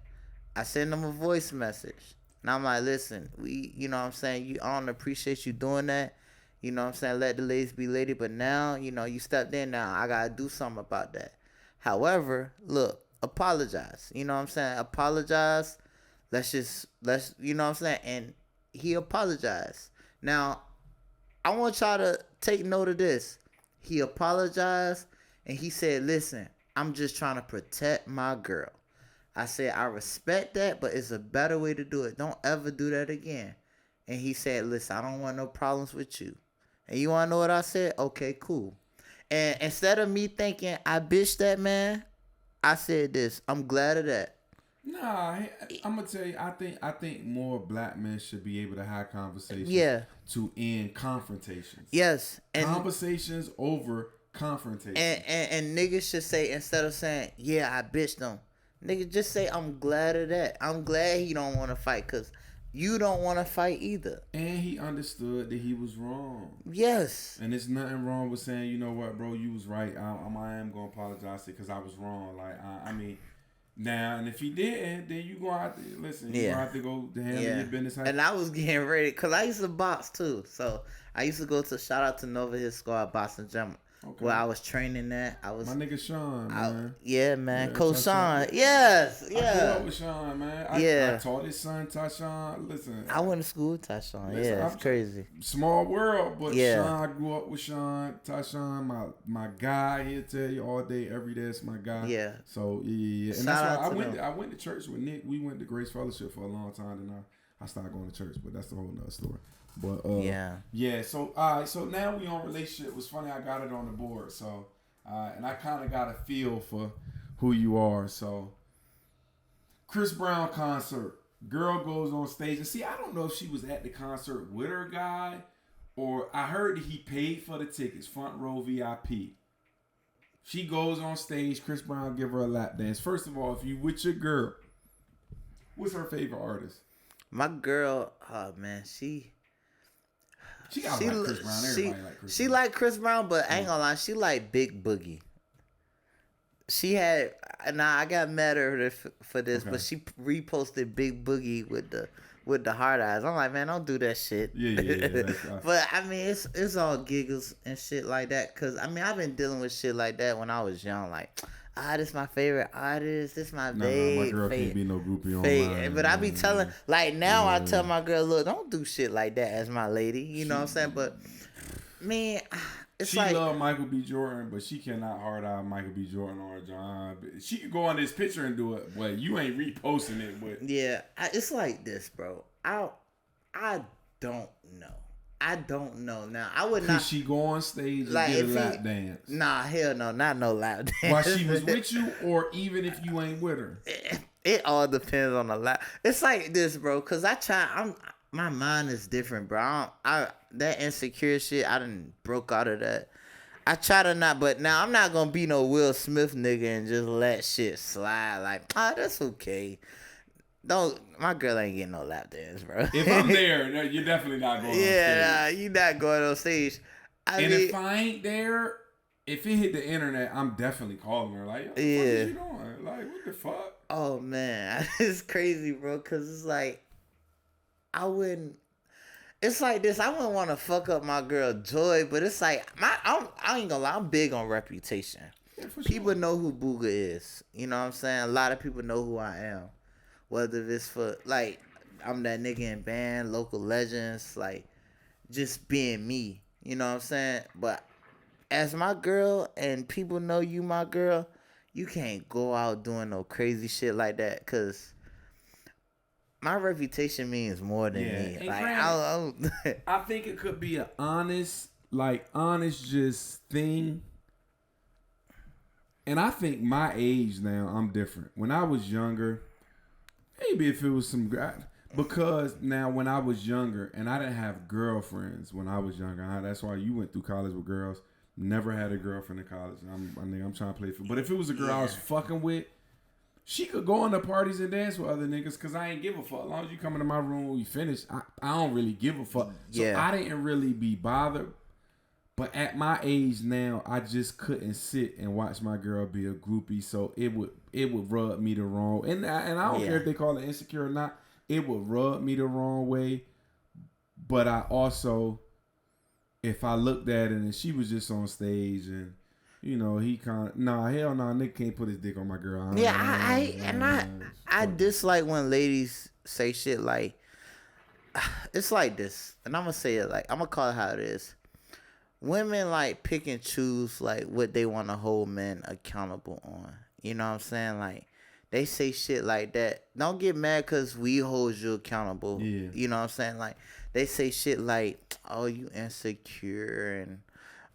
I sent him a voice message. And I'm like, listen, you know what I'm saying? I don't appreciate you doing that. You know what I'm saying? Let the ladies be lady. But now, you know, you stepped in now. I got to do something about that. However, look, apologize. You know what I'm saying? Apologize. Let's, you know what I'm saying? And he apologized. Now, I want y'all to take note of this. He apologized and he said, listen, I'm just trying to protect my girl. I said, I respect that, but it's a better way to do it. Don't ever do that again. And he said, listen, I don't want no problems with you. And you want to know what I said? Okay, cool. And instead of me thinking I bitched that man, I said this. I'm glad of that. Nah, I'm gonna tell you. I think more black men should be able to have conversations. To end confrontations. Yes, and conversations over confrontations. And niggas should say, instead of saying, yeah, I bitched them, nigga, just say I'm glad of that. I'm glad he don't want to fight, cause you don't want to fight either. And he understood that he was wrong. Yes. And there's nothing wrong with saying, you know what, bro, you was right. I am going to apologize because I was wrong. Like, I mean, now, and if he didn't, then you going to have to, listen, you going to have to go to handle your business. And I was getting ready, because I used to box too. So, I used to go to, shout out to Nova His Squad Boxing Gym. Okay. Where I was training that. I was my nigga Sean, man. Yeah, man. Coach Sean. Yes. Yeah. I grew up with Sean, man. I taught his son, Tyshawn. Listen. I went to school with Tyshawn. Yeah, it's crazy. Small world, but Sean, I grew up with Sean. Tyshawn, my guy. He'll tell you all day, every day, it's my guy. Yeah. So, yeah. And that's why I went to church with Nick. We went to Grace Fellowship for a long time, and I started going to church, but that's a whole nother story. But yeah. So so now we on relationship. It was funny. I got it on the board. So and I kind of got a feel for who you are. So Chris Brown concert. Girl goes on stage and see. I don't know if she was at the concert with her guy, or I heard that he paid for the tickets, front row VIP. She goes on stage. Chris Brown give her a lap dance. First of all, if you with your girl, what's her favorite artist? My girl, oh man, She got like Chris Brown. Everybody like Chris Brown. She like Chris Brown, but I ain't gonna lie, she like Big Boogie. She had, I got mad at her for this, but she reposted Big Boogie with the hard eyes. I'm like, man, don't do that shit. Yeah. But I mean, it's all giggles and shit like that. Cause I mean, I've been dealing with shit like that when I was young. Like, this my favorite artist. This my babe. My girl can't be no groupie online. But I be telling, like now I tell my girl, look, don't do shit like that as my lady. You know what I'm saying? But man, it's she like love Michael B. Jordan, but she cannot hard out Michael B. Jordan or John. She could go on this picture and do it, but you ain't reposting it. But yeah, it's like this, bro. I don't know. I don't know. Now I would not. Could she go on stage and like get a lap dance? Nah, hell no, not no lap dance. While she was with you, or even if you ain't with her. It all depends on the lap. It's like this, bro. Cause my mind is different, bro. That insecure shit. I done broke out of that. I try to not, but now I'm not gonna be no Will Smith nigga and just let shit slide. Like, that's okay. Don't, my girl ain't getting no lap dance, bro. If I'm there, no, you're definitely not going on stage. Yeah, you not going on stage. If I ain't there, if it hit the internet, I'm definitely calling her. Like, yo, what the fuck is you doing? Like, what the fuck? Oh, man. It's crazy, bro, because it's like, it's like this. I wouldn't want to fuck up my girl Joy, but it's like, I ain't gonna lie, I'm big on reputation. Yeah, people know who Booga is. You know what I'm saying? A lot of people know who I am. Whether it's for, like, I'm that nigga in band, local legends, like, just being me. You know what I'm saying? But as my girl and people know you my girl, you can't go out doing no crazy shit like that because my reputation means more than me. And like, I think it could be an honest just thing. And I think my age now, I'm different. When I was younger, maybe if it was some guy, because now when I was younger and I didn't have girlfriends when I was younger, that's why you went through college with girls. Never had a girlfriend in college. I'm trying to play for. But if it was a girl I was fucking with, she could go into parties and dance with other niggas because I ain't give a fuck. As long as you come into my room when we finish, I don't really give a fuck. So I didn't really be bothered. But at my age now, I just couldn't sit and watch my girl be a groupie. So it would rub me the wrong. And I don't care if they call it insecure or not. It would rub me the wrong way. But I also, if I looked at it and she was just on stage and, you know, he kind of, hell no, Nick can't put his dick on my girl. I dislike when ladies say shit like, it's like this. And I'm going to say it like, I'm going to call it how it is. Women like pick and choose like what they want to hold men accountable on. You know what I'm saying? Like they say shit like that. Don't get mad because we hold you accountable. Yeah. You know what I'm saying? Like they say shit like, "Oh, you insecure" and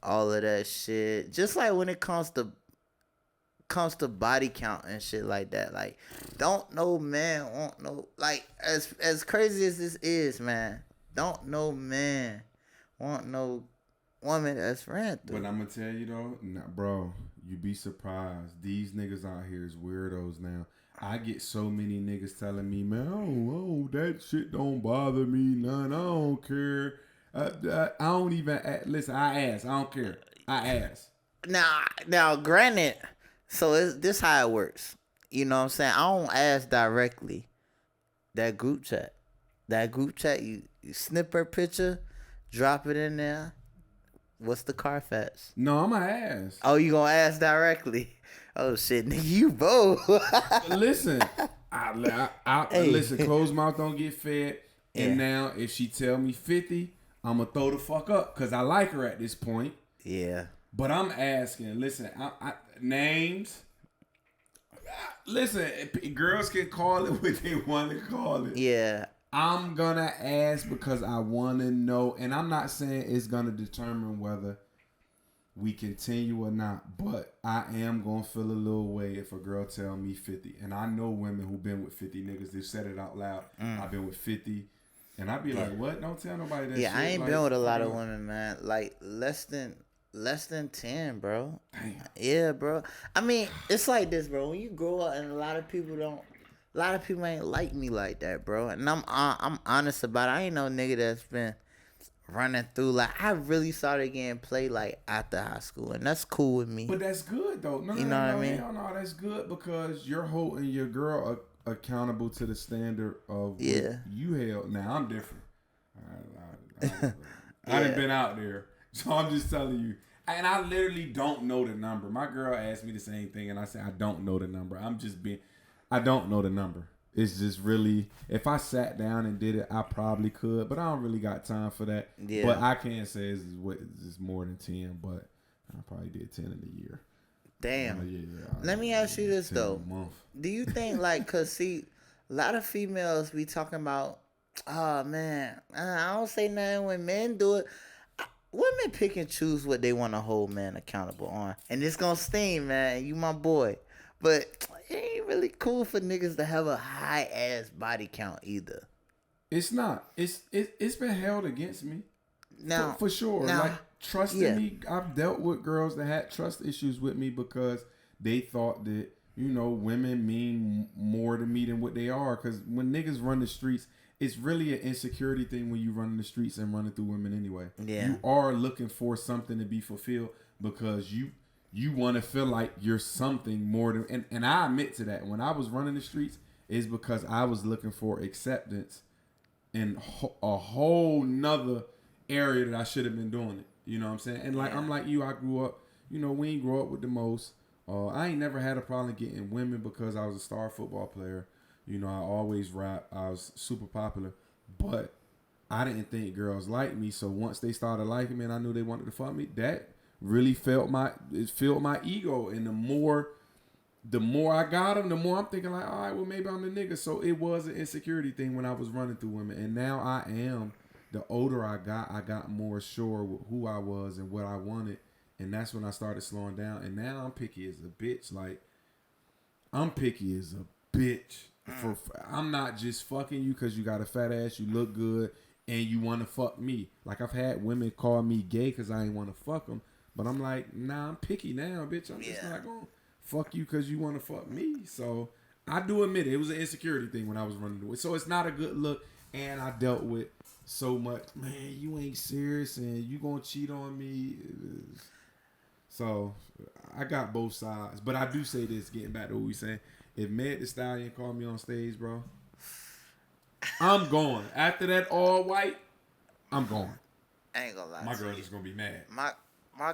all of that shit. Just like when it comes to body count and shit like that. Like don't no man want no, like as crazy as this is, man. Don't no man want no woman that's ran through. But I'm gonna tell you though, bro, you be surprised. These niggas out here is weirdos now. I get so many niggas telling me, man, oh, that shit don't bother me none. I don't care. I don't even listen. I ask. I don't care. I ask. Now, granted, so this how it works. You know what I'm saying? I don't ask directly. That group chat, you snip her picture, drop it in there. What's the Carfax? No, I'm gonna ask. Oh, you gonna ask directly? Oh shit, nigga, you both. Listen, listen. Closed mouth don't get fed. Yeah. And now, if she tell me 50, I'm gonna throw the fuck up because I like her at this point. Yeah. But I'm asking. Listen, names. Listen, girls can call it what they want to call it. Yeah. I'm going to ask because I want to know. And I'm not saying it's going to determine whether we continue or not. But I am going to feel a little way if a girl tell me 50. And I know women who been with 50 niggas. They've said it out loud. I've been with 50. And I'd be like, what? Don't tell nobody that shit. Yeah, I ain't been with a lot of women, man. Like, less than 10, bro. Damn. Yeah, bro. I mean, it's like this, bro. When you grow up and a lot of people ain't like me like that, bro. And I'm honest about it. I ain't no nigga that's been running through. Like, I really started getting played, like, after high school. And that's cool with me. But that's good, though. No, you know what I mean? No, that's good because you're holding your girl accountable to the standard of what you held. Now, I'm different. I done been out there. So I'm just telling you. And I literally don't know the number. My girl asked me the same thing, and I said, I don't know the number. I don't know the number. It's just really, if I sat down and did it, I probably could, but I don't really got time for that. Yeah. But I can't say it's more than 10, but I probably did 10 in a year. Damn. Let me ask you this though. Do you think like, cause see, a lot of females be talking about, oh man, I don't say nothing when men do it. Women pick and choose what they want to hold men accountable on, and it's gonna sting, man. You my boy, but it ain't really cool for niggas to have a high ass body count either. It's not. It's been held against me. Now for sure. Now, like trusting me, I've dealt with girls that had trust issues with me because they thought that women mean more to me than what they are. Because when niggas run the streets, it's really an insecurity thing when you run in the streets and running through women anyway. Yeah, you are looking for something to be fulfilled because you want to feel like you're something more than, and I admit to that. When I was running the streets, is because I was looking for acceptance in a whole nother area that I should have been doing it. You know what I'm saying? And like I'm like you, I grew up, we ain't grow up with the most. I ain't never had a problem getting women because I was a star football player. I always rap. I was super popular, but I didn't think girls liked me. So once they started liking me and I knew they wanted to fuck me, that really filled my ego. And the more I got them, the more I'm thinking like, all right, well maybe I'm the nigga. So it was an insecurity thing when I was running through women. And now I am. The older I got more sure with who I was and what I wanted. And that's when I started slowing down. And now I'm picky as a bitch. Like, I'm picky as a bitch. I'm not just fucking you because you got a fat ass, you look good, and you want to fuck me. Like, I've had women call me gay because I ain't want to fuck them. But I'm like, nah, I'm picky now, bitch. I'm just not going to fuck you because you want to fuck me. So, I do admit it was an insecurity thing when I was running away. So, it's not a good look. And I dealt with so much, man, you ain't serious and you gonna cheat on me. So I got both sides. But I do say this, getting back to what we saying. If Meg Thee Stallion called me on stage, bro, I'm going. After that all white, I'm going. I ain't gonna lie. My girl's just gonna be mad. My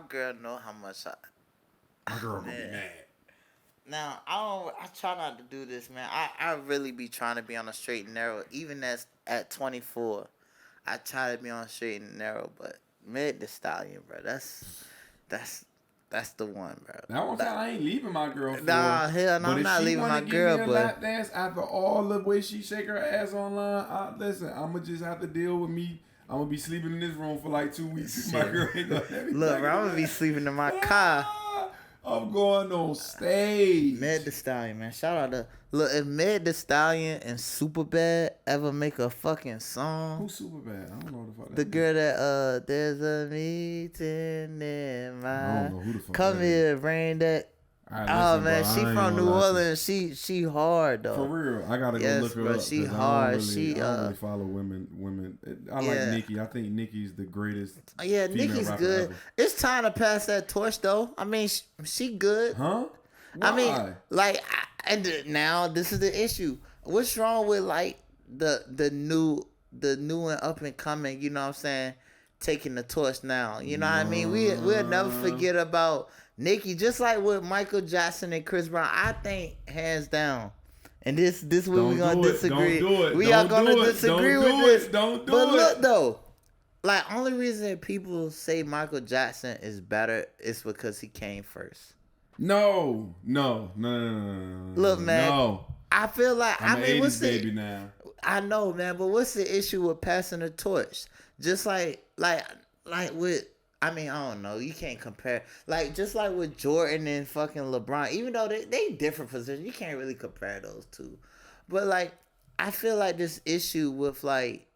girl know how much my girl gonna be mad. Now, I try not to do this, man. I really be trying to be on a straight and narrow. Even at 24, I try to be on a straight and narrow. But Meg Thee Stallion, bro, that's the one, bro. That one time I ain't leaving my girl for. Nah, hell no, I'm not leaving my girl, but lap dance after all the way she shake her ass online, listen, I'ma just have to deal with me. I'm gonna be sleeping in this room for like 2 weeks. My girl ain't gonna have me. Look, bro, I'm gonna be sleeping in my car. I'm going on stage. Meg Thee Stallion, man. Shout out to look, if Meg Thee Stallion and Superbad ever make a fucking song. Who's Superbad? I don't know what the fuck. The girl that there's a meeting in my. I don't know who the fuck. Come here, bring that. Man, bro, she from New Orleans. She hard though. For real, I gotta go look her up. She hard. I don't really follow women. I like Nicki. I think Nicki's the greatest. Yeah, Nicki's good. Ever. It's time to pass that torch though. I mean, she good. Huh? Why? I mean, like, and now this is the issue. What's wrong with like the new and up and coming? You know what I'm saying? Taking the torch now. You know what I mean? We'll never forget about Nicki, just like with Michael Jackson and Chris Brown. I think hands down, and this where we gonna disagree. We are gonna disagree with this. Don't do it. But look though, like only reason people say Michael Jackson is better is because he came first. No. Look, man. No. I feel like I'm mean, what's the baby now? I know, man, but what's the issue with passing the torch? Just like with. I mean, I don't know. You can't compare. Like, just like with Jordan and fucking LeBron, even though they different positions, you can't really compare those two. But, like, I feel like this issue with, like,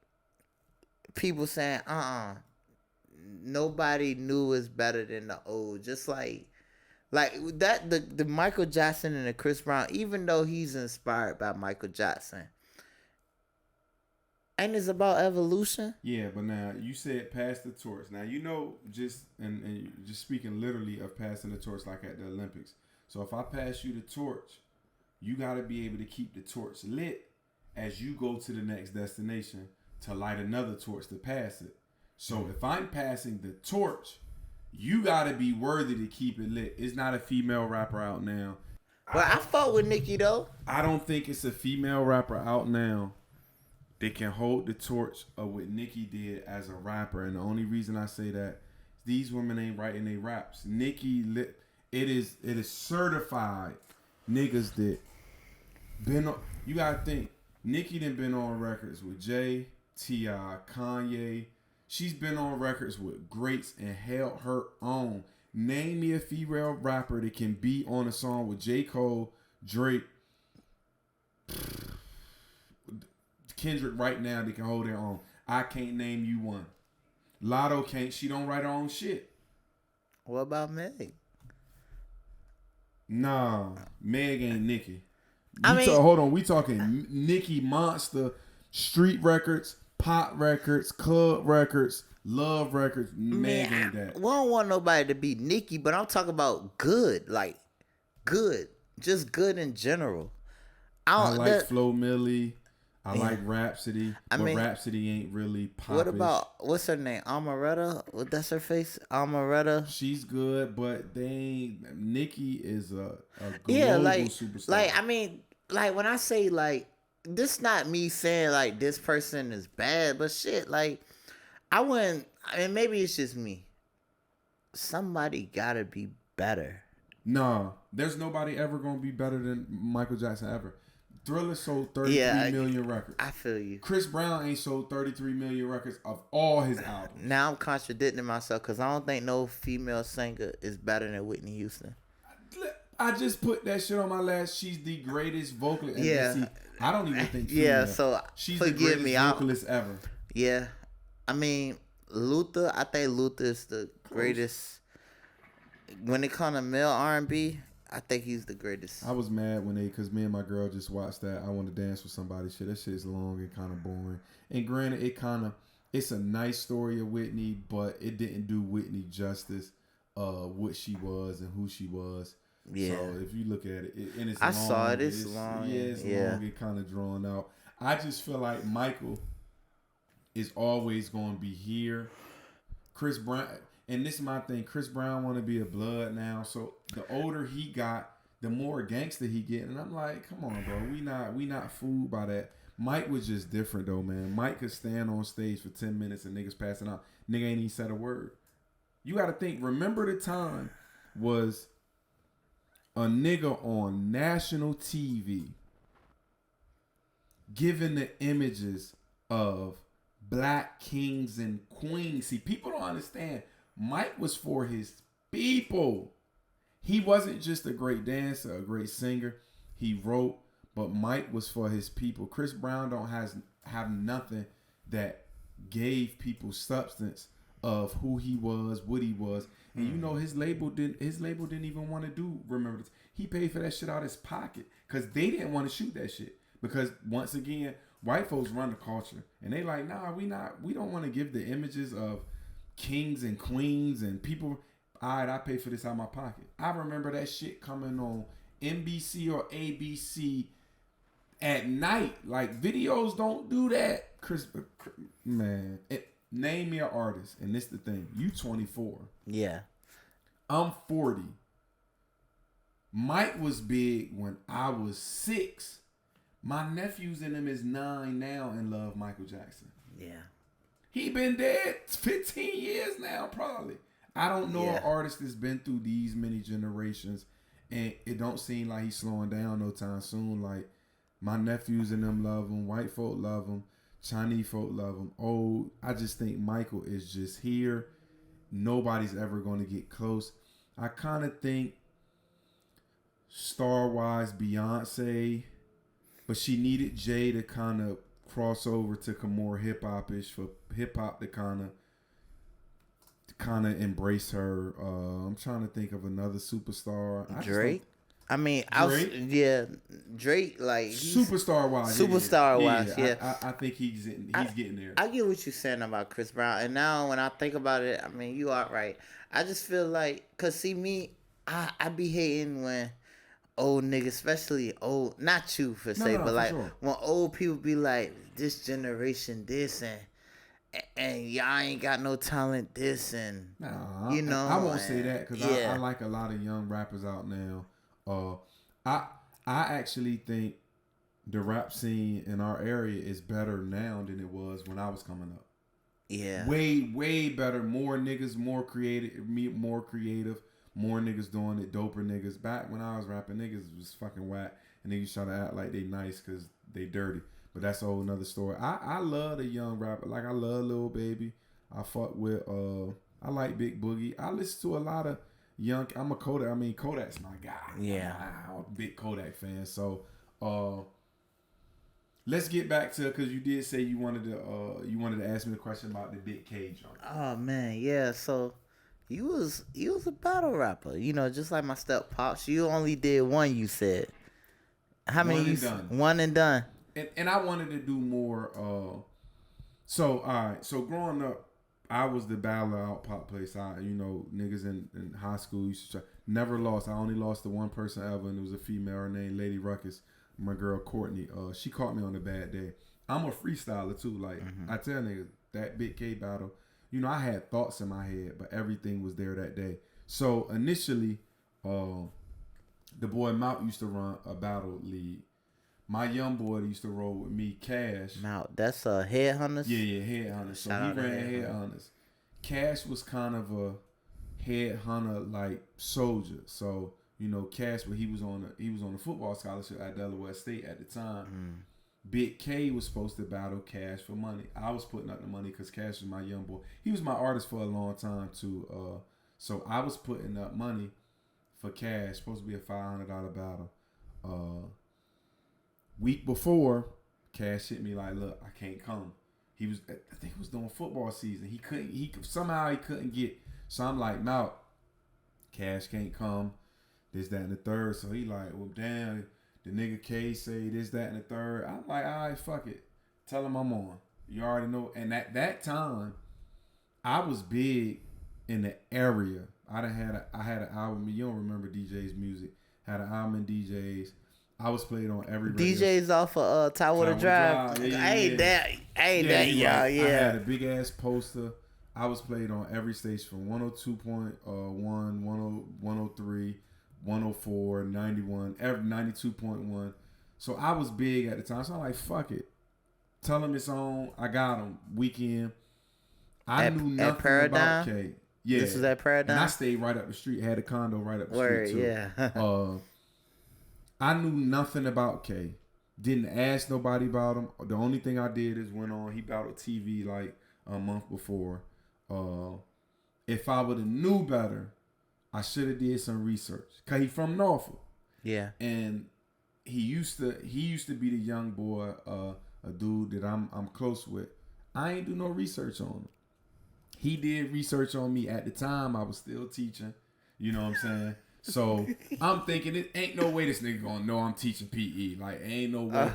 people saying, nobody new is better than the old. Just like that, the Michael Jackson and the Chris Brown, even though he's inspired by Michael Jackson, and it's about evolution. Yeah, but now you said pass the torch. Now just and just speaking literally of passing the torch like at the Olympics. So if I pass you the torch, you got to be able to keep the torch lit as you go to the next destination to light another torch to pass it. So if I'm passing the torch, you got to be worthy to keep it lit. It's not a female rapper out now But I fought with Nicki though. I don't think it's a female rapper out now that can hold the torch of what Nicki did as a rapper. And the only reason I say that, these women ain't writing their raps. It is certified niggas that been on. You gotta think, Nicki done been on records with Jay, T.I., Kanye. She's been on records with greats and held her own. Name me a female rapper that can be on a song with J. Cole, Drake, Kendrick right now that can hold their own. I can't name you one. Lotto can't. She don't write her own shit. What about Meg? Nah, Meg ain't Nicki. Hold on. We talking Nicki Monster, street records, pop records, club records, love records. Meg ain't that. We don't want nobody to be Nicki, but I'm talking about good, like good, just good in general. I like Flo Milli. I like Rhapsody, but Rhapsody ain't really popish. What about, what's her name? Amaretta? That's her face? Amaretta? She's good, but Nicki is a global superstar. Like when I say like, this not me saying like this person is bad, but shit, like maybe it's just me. Somebody gotta be better. Nah, there's nobody ever gonna be better than Michael Jackson ever. Thriller sold 33 million records. I feel you. Chris Brown ain't sold 33 million records of all his albums. Now I'm contradicting myself because I don't think no female singer is better than Whitney Houston. I just put that shit on my last. She's the greatest vocalist. Yeah. I don't even think female. Yeah, so she's forgive the greatest me, vocalist ever. Yeah. I mean, Luther, I think Luther is the greatest. When it comes to male R&B, I think he's the greatest. I was mad because me and my girl just watched that I Want to Dance with Somebody shit. That shit is long and kind of boring. And granted, it's a nice story of Whitney, but it didn't do Whitney justice, what she was and who she was. Yeah. So if you look at it, and it's long. I saw it. It's long. Yeah, it's long and kind of drawn out. I just feel like Michael is always going to be here. Chris Brown. And this is my thing. Chris Brown want to be a blood now. So the older he got, the more gangster he get. And I'm like, come on, bro. We not fooled by that. Mike was just different though, man. Mike could stand on stage for 10 minutes and niggas passing out. Nigga ain't even said a word. You got to think. Remember the time was a nigga on national TV giving the images of black kings and queens. See, people don't understand. Mike was for his people. He wasn't just a great dancer, a great singer. He wrote, but Mike was for his people. Chris Brown don't have nothing that gave people substance of who he was, what he was. And you know his label didn't even want to do Remember This. He paid for that shit out of his pocket because they didn't want to shoot that shit. Because once again, white folks run the culture. And they like, nah, we don't want to give the images of kings and queens and people. All right, I pay for this out of my pocket. I remember that shit coming on NBC or ABC at night. Like, videos don't do that. Man, name me an artist, and this the thing. You 24. Yeah. I'm 40. Mike was big when I was 6. My nephews in them is 9 now and love Michael Jackson. Yeah. He been dead 15 years now, probably. I don't know an artist that's been through these many generations, and it don't seem like he's slowing down no time soon. Like, my nephews and them love him. White folk love him. Chinese folk love him. Oh, I just think Michael is just here. Nobody's ever going to get close. I kind of think star-wise Beyonce, but she needed Jay to kind of cross over to more hip-hop-ish for hip-hop to kind of embrace her. I'm trying to think of another superstar. Drake? Drake, like superstar wise. I think he's getting there. I get what you're saying about Chris Brown, and now when I think about it, I mean, you are right. I just feel like, cause see me, I be hating when old niggas, especially old, not you per se, but like sure. When old people be like, this generation this and y'all ain't got no talent this and you know. I won't say that because I like a lot of young rappers out now. I actually think the rap scene in our area is better now than it was when I was coming up. Yeah. Way better. More niggas, more creative, more niggas doing it, doper niggas. Back when I was rapping, niggas was fucking whack, and niggas try to act like they nice because they dirty. But that's a whole nother story. I love the young rapper. Like, I love Lil Baby. I fuck with, I like Big Boogie. I listen to a lot of young, Kodak's my guy. Yeah. I'm a big Kodak fan. So, let's get back to, because you did say you wanted to ask me the question about the Big K joint. Oh man, yeah. So you was a battle rapper, just like my step pops. You only did one. You said how many? One and done. And I wanted to do more. So all right. So growing up, I was the battler out pop place. Niggas in high school used to try. Never lost. I only lost to one person ever, and it was a female named Lady Ruckus. My girl Courtney, she caught me on a bad day. I'm a freestyler too. Like, I tell niggas, that Big K battle, I had thoughts in my head, but everything was there that day. So initially, the boy Mount used to run a battle league. My young boy used to roll with me, Cash. Mount, that's Headhunters? Yeah, Headhunters. So he ran Headhunters. Cash was kind of a headhunter like soldier. So Cash, but he was on a football scholarship at Delaware State at the time. Big K was supposed to battle Cash for money. I was putting up the money because Cash was my young boy. He was my artist for a long time too. So I was putting up money for Cash. Supposed to be a $500 battle. Week before, Cash hit me like, "Look, I can't come." I think he was doing football season. He couldn't get. So I'm like, "Mount, Cash can't come. This, that, and the third." So he like, "Well, damn, the nigga K say this, that, and the third." I'm like, "All right, fuck it. Tell him I'm on." You already know. And at that time, I was big in the area. I had an album. You don't remember DJ's music. Had an album in DJ's. I was played on every radio. DJ's off of Tidewater Drive. Yeah. I ain't that y'all. Yeah. I had a big ass poster. I was played on every station from 102.1, 103, 104, 91, 92.1. So I was big at the time. So I'm like, fuck it. Tell him it's on. I got him. Weekend. I knew nothing about K. Yeah. This is at Paradigm? And I stayed right up the street. Had a condo right up the street too. Yeah. I knew nothing about K. Didn't ask nobody about him. The only thing I did is went on. He battled TV like a month before. If I would have knew better, I should have did some research. Cause he from Norfolk. Yeah. And he used to be the young boy, a dude that I'm close with. I ain't do no research on him. He did research on me at the time. I was still teaching. You know what I'm saying? So I'm thinking it ain't no way this nigga gonna know I'm teaching PE. Like, ain't no way.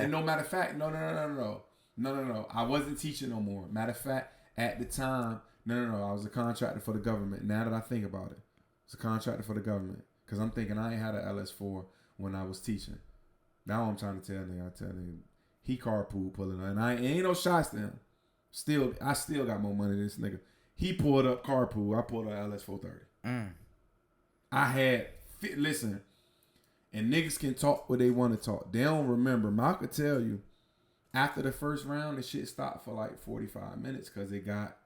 No matter of fact, no. I wasn't teaching no more. Matter of fact, at the time, no. I was a contractor for the government. Now that I think about it, I was a contractor for the government. Cause I'm thinking I ain't had an LS4 when I was teaching. Now I'm trying to tell nigga, he carpool pulling up, and I ain't no shots to him. I still got more money than this nigga. He pulled up carpool. I pulled up LS430. Listen, and niggas can talk what they want to talk. They don't remember. I could tell you, after the first round, the shit stopped for like 45 minutes because it got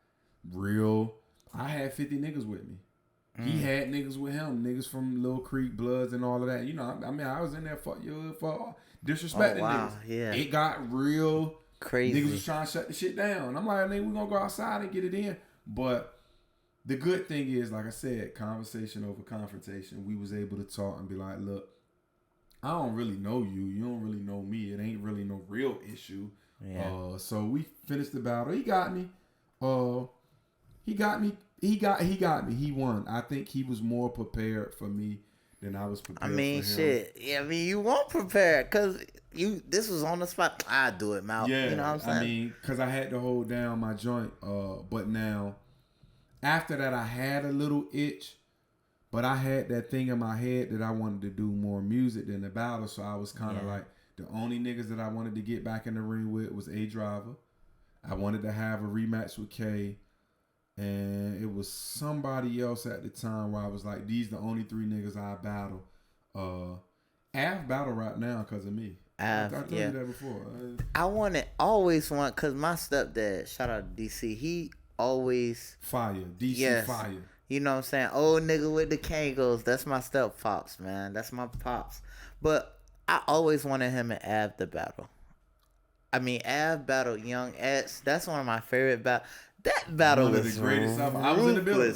real. I had 50 niggas with me. He had niggas with him, niggas from Little Creek, Bloods, and all of that. I was in there for disrespecting niggas. Yeah. It got real crazy. Niggas was trying to shut the shit down. I'm like, nigga, we gonna go outside and get it in. But the good thing is, like I said, conversation over confrontation. We was able to talk and be like, look, I don't really know you. You don't really know me. It ain't really no real issue. Yeah. So we finished the battle. He got me. He got me. He won. I think he was more prepared for me than I was prepared for him. Shit. Yeah, you weren't prepared because this was on the spot. I do it, Mal. Yeah. You know what I'm saying? Because I had to hold down my joint. But now, after that, I had a little itch, but I had that thing in my head that I wanted to do more music than the battle. So I was kind of like, the only niggas that I wanted to get back in the ring with was A Driver. I wanted to have a rematch with K. And it was somebody else at the time where I was like, these the only three niggas I battle. Av battle rap now because of me. I told you that before. I always want, because my stepdad, shout out to DC, he always... Fire. DC fire. You know what I'm saying? Old nigga with the Kangos. That's my step pops, man. That's my pops. But I always wanted him and Av to battle. I mean, Av battled Young X. That's one of my favorite battles. That battle was the greatest ever. I was in the building.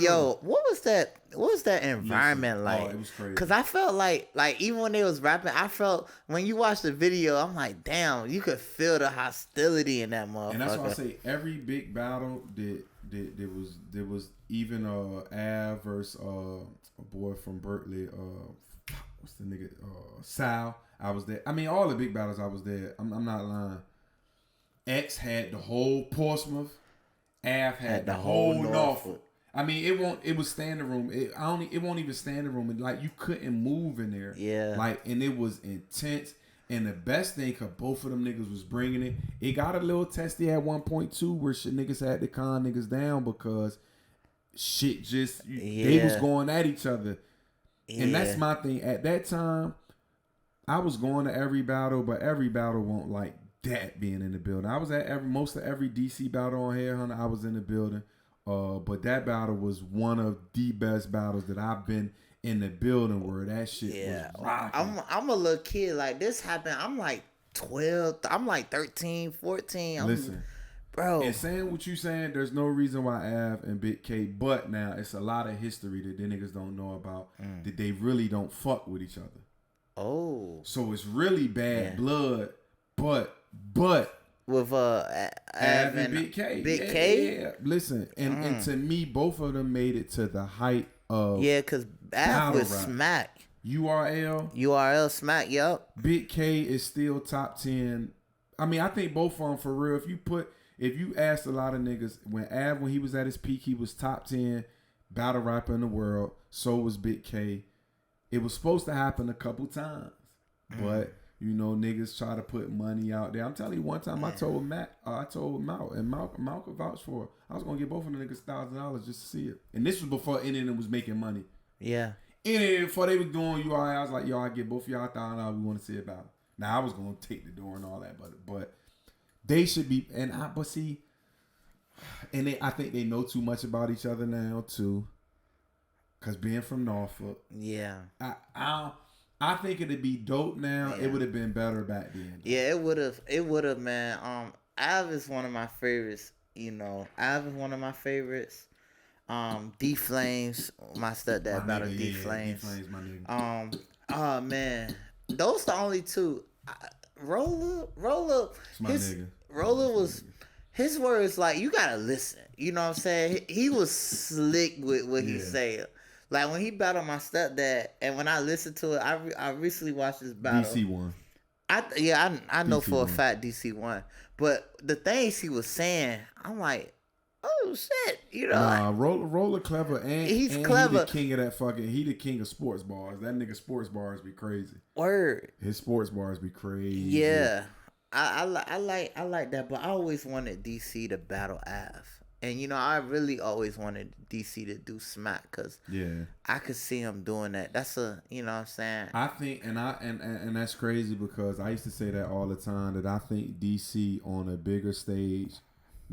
Yo, what was that? What was that environment like? Oh, it was crazy. Cause I felt like even when they was rapping, I felt when you watch the video, I'm like, damn, you could feel the hostility in that motherfucker. And that's why I say every big battle there was even Av versus a boy from Berkeley. What's the nigga? Sal. I was there. I mean, all the big battles I was there. I'm not lying. X had the whole Portsmouth. Av had the whole Norfolk. I mean, it was standing room. It won't even standing room. Like, you couldn't move in there. Yeah. Like, and it was intense. And the best thing, cause both of them niggas was bringing it. It got a little testy at 1.2 where shit niggas had to calm niggas down because shit just they was going at each other. Yeah. And that's my thing. At that time, I was going to every battle, but every battle won't like that being in the building. I was at most of every DC battle on Headhunter. I was in the building. But that battle was one of the best battles that I've been in the building where that shit was rocking. I'm a little kid. Like, this happened. I'm like 12. I'm like 13, 14. Listen, bro. And saying what you saying, there's no reason why Av and Big K, but now it's a lot of history that the niggas don't know about that they really don't fuck with each other. Oh. So it's really bad blood, but with Av and Big K. Big K? Yeah. Listen, and to me, both of them made it to the height of because Av was smack. URL smack, yup. Big K is still top 10. I mean, I think both of them for real. If you asked a lot of niggas, when he was at his peak, he was top 10 battle rapper in the world. So was Big K. It was supposed to happen a couple times, but you know, niggas try to put money out there. I'm telling you, one time I told Matt, and Malcolm vouched for it. I was gonna give both of the niggas $1,000 just to see it. And this was before NN was making money. Yeah. NN, before they was doing URI, I was like, yo, I give both of y'all $1,000. We want to see it about it. Now I was gonna take the door and all that, but they should be. I think they know too much about each other now too. Cause being from Norfolk, I think it'd be dope now. Yeah. It would have been better back then. Yeah, it would have, man. Av is one of my favorites. You know, Av is one of my favorites. D Flames, my stepdad battle D Flames. D Flames, my nigga. Oh man, those the only two. Roller. Roller was. His words, like, you gotta listen. You know what I'm saying? He was slick with what he said. Like, when he battled my stepdad, and when I listened to it, I recently watched this battle. DC won. I know DC for a fact DC won. But the things he was saying, I'm like, oh shit, you know. Nah, Roller clever, and he's clever. He the king of that fucking. He the king of sports bars. That nigga sports bars be crazy. Word. His sports bars be crazy. Yeah, I like that, but I always wanted DC to battle Av. And, you know, I really always wanted DC to do smack because I could see him doing that. That's you know what I'm saying? I think, and that's crazy because I used to say that all the time, that I think DC on a bigger stage,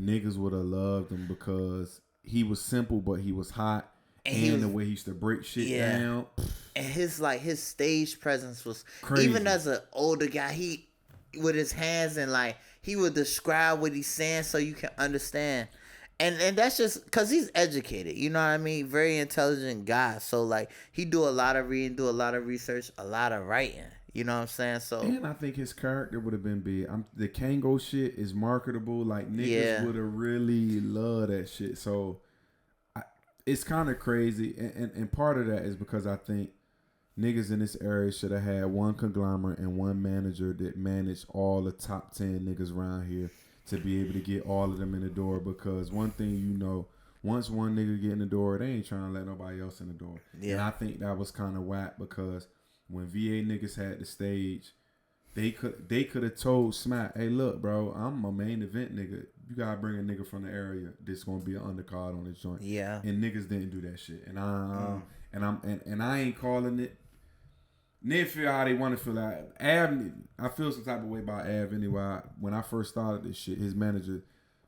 niggas would have loved him because he was simple, but he was hot. And the way he used to break shit down. And his stage presence was crazy. Even as an older guy, he, with his hands and like, he would describe what he's saying so you can understand. And that's just because he's educated, you know what I mean? Very intelligent guy. So, like, he do a lot of reading, do a lot of research, a lot of writing. You know what I'm saying? So, and I think his character would have been big. The Kango shit is marketable. Like, niggas would have really loved that shit. So, it's kind of crazy. And part of that is because I think niggas in this area should have had one conglomerate and one manager that managed all the top 10 niggas around here, to be able to get all of them in the door. Because one thing you know, once one nigga get in the door, they ain't trying to let nobody else in the door. Yeah. And I think that was kind of whack because when VA niggas had the stage, they could have told Smack, hey, look, bro, I'm a main event nigga. You gotta bring a nigga from the area that's gonna be an undercard on this joint. Yeah. And niggas didn't do that shit. And I ain't calling it. Niggas feel how they want to feel. Like Av, I feel some type of way about Av anyway. When I first started this shit, his manager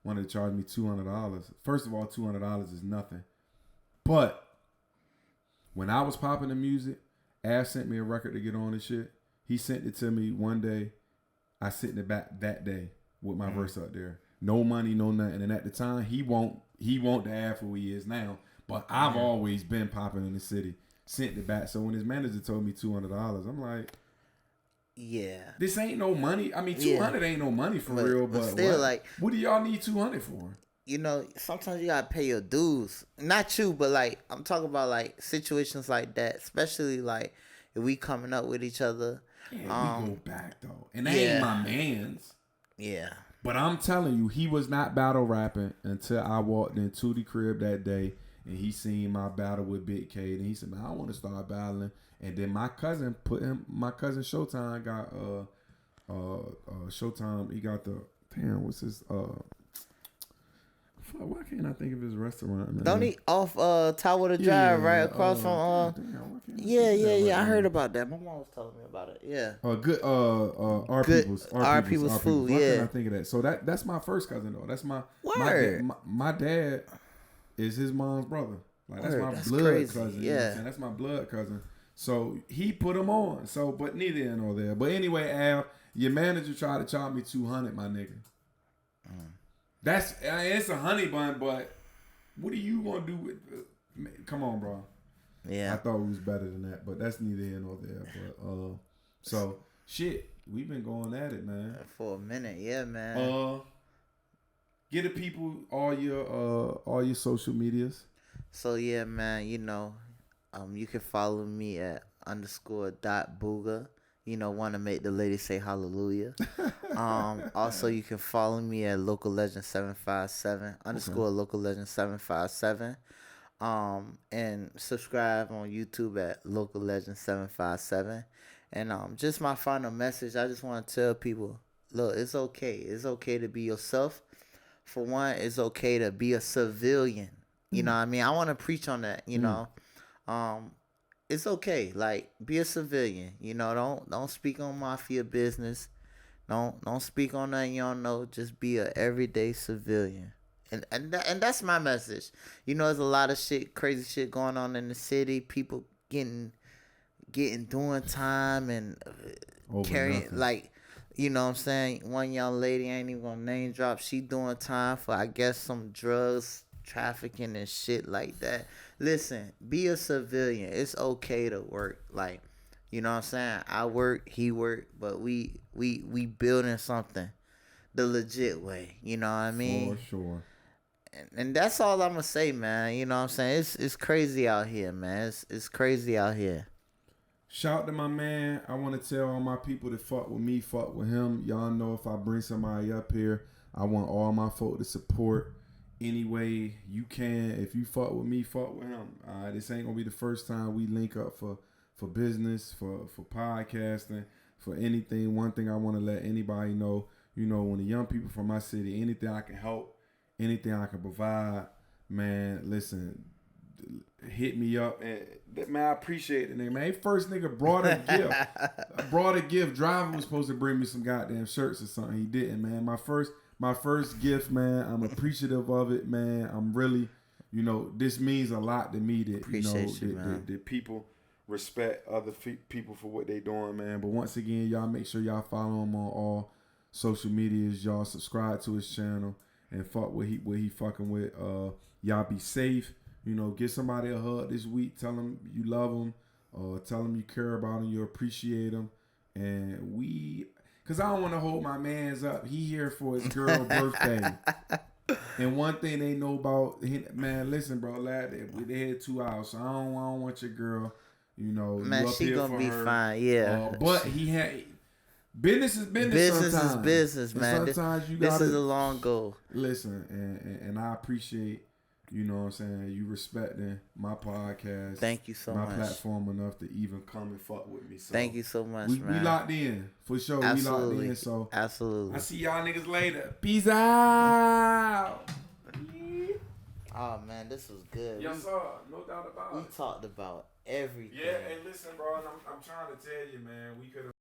wanted to charge me $200. First of all, $200 is nothing. But when I was popping the music, Av sent me a record to get on and shit. He sent it to me one day. I sent it back that day with my verse up there. No money, no nothing. And at the time, he won't the Av who he is now. But I've always been popping in the city. Sent it back. So when his manager told me $200, I'm like, yeah, this ain't no money. I mean, 200 ain't no money for real. But still, what do y'all need 200 for? You know, sometimes you gotta pay your dues. Not you, but like I'm talking about like situations like that, especially like if we coming up with each other. Yeah, we go back though, and that ain't my man's. Yeah. But I'm telling you, he was not battle rapping until I walked into the crib that day and he seen my battle with Big K, and he said, "Man, I want to start battling." And then my cousin Showtime got Showtime. He got the what's his why can't I think of his restaurant, man? Don't he off Tower Drive right across from Yeah. I heard about that. My mom was telling me about it. Yeah. Our People's Food. Why can't I think of that? So that's my first cousin though. That's my dad is his mom's brother. Like that's my blood crazy. Cousin. Yeah. That's my blood cousin. So he put him on. So but neither here nor there. But anyway, Al, your manager tried to charge me $200, my nigga. It's a honey bun, but what are you gonna do with? Come on, bro. Yeah, I thought it was better than that, but that's neither here nor there. But so shit, we've been going at it, man, for a minute. Yeah, man. Get the people all your social medias. So yeah, man. You know, you can follow me at _.booga. You know, want to make the ladies say hallelujah. Also, you can follow me at Local Legend 757 _Local Legend 757. And subscribe on YouTube at Local Legend 757. And just my final message, I just want to tell people, look, it's okay. It's okay to be yourself. For one, it's okay to be a civilian. You know what I mean? I want to preach on that, you know. It's okay, like be a civilian. You know, don't speak on mafia business. Don't speak on nothing you don't know. Just be a everyday civilian, and that's my message. You know, there's a lot of crazy shit going on in the city. People getting doing time and carrying nothing. Like, you know what I'm saying. One young lady, I ain't even gonna name drop. She doing time for I guess some drugs trafficking and shit like that. Listen, be a civilian. It's okay to work. Like, you know what I'm saying? I work, he work, but we building something the legit way. You know what I mean? For sure. And that's all I'm gonna say, man. You know what I'm saying? It's crazy out here, man. It's crazy out here. Shout out to my man. I want to tell all my people that fuck with me, fuck with him. Y'all know if I bring somebody up here, I want all my folk to support any way you can. If you fuck with me, fuck with him. This ain't gonna be the first time we link up for business, for podcasting, for anything. One thing I want to let anybody know, you know, when the young people from my city, anything I can help, anything I can provide, man, listen, hit me up. And man, I appreciate it, nigga. Man, he first nigga brought a gift. I brought a gift. Driver was supposed to bring me some goddamn shirts or something. He didn't, man. My first gift, man. I'm appreciative of it, man. I'm really, you know, this means a lot to me that, that people respect other people for what they doing, man. But once again, y'all make sure y'all follow him on all social medias. Y'all subscribe to his channel and fuck what he fucking with. Y'all be safe. You know, give somebody a hug this week. Tell them you love them. Tell them you care about them. You appreciate them. And because I don't want to hold my mans up. He here for his girl birthday. And one thing they know about him, man, listen, bro, lad, they had 2 hours. So I don't want your girl, you know. Man, she gonna be fine, yeah. But he had... Business is business. Business sometimes. is business, man. Sometimes you gotta... This is a long goal. Listen, and I appreciate... You know what I'm saying? You respecting my podcast. Thank you so much. My platform enough to even come and fuck with me. So thank you so much, man. We locked in. For sure. Absolutely. We locked in. So absolutely. I see y'all niggas later. Peace out. Oh man, this was good. Yes, sir. No doubt about it. We talked about everything. Yeah, and listen, bro, and I'm trying to tell you, man, we could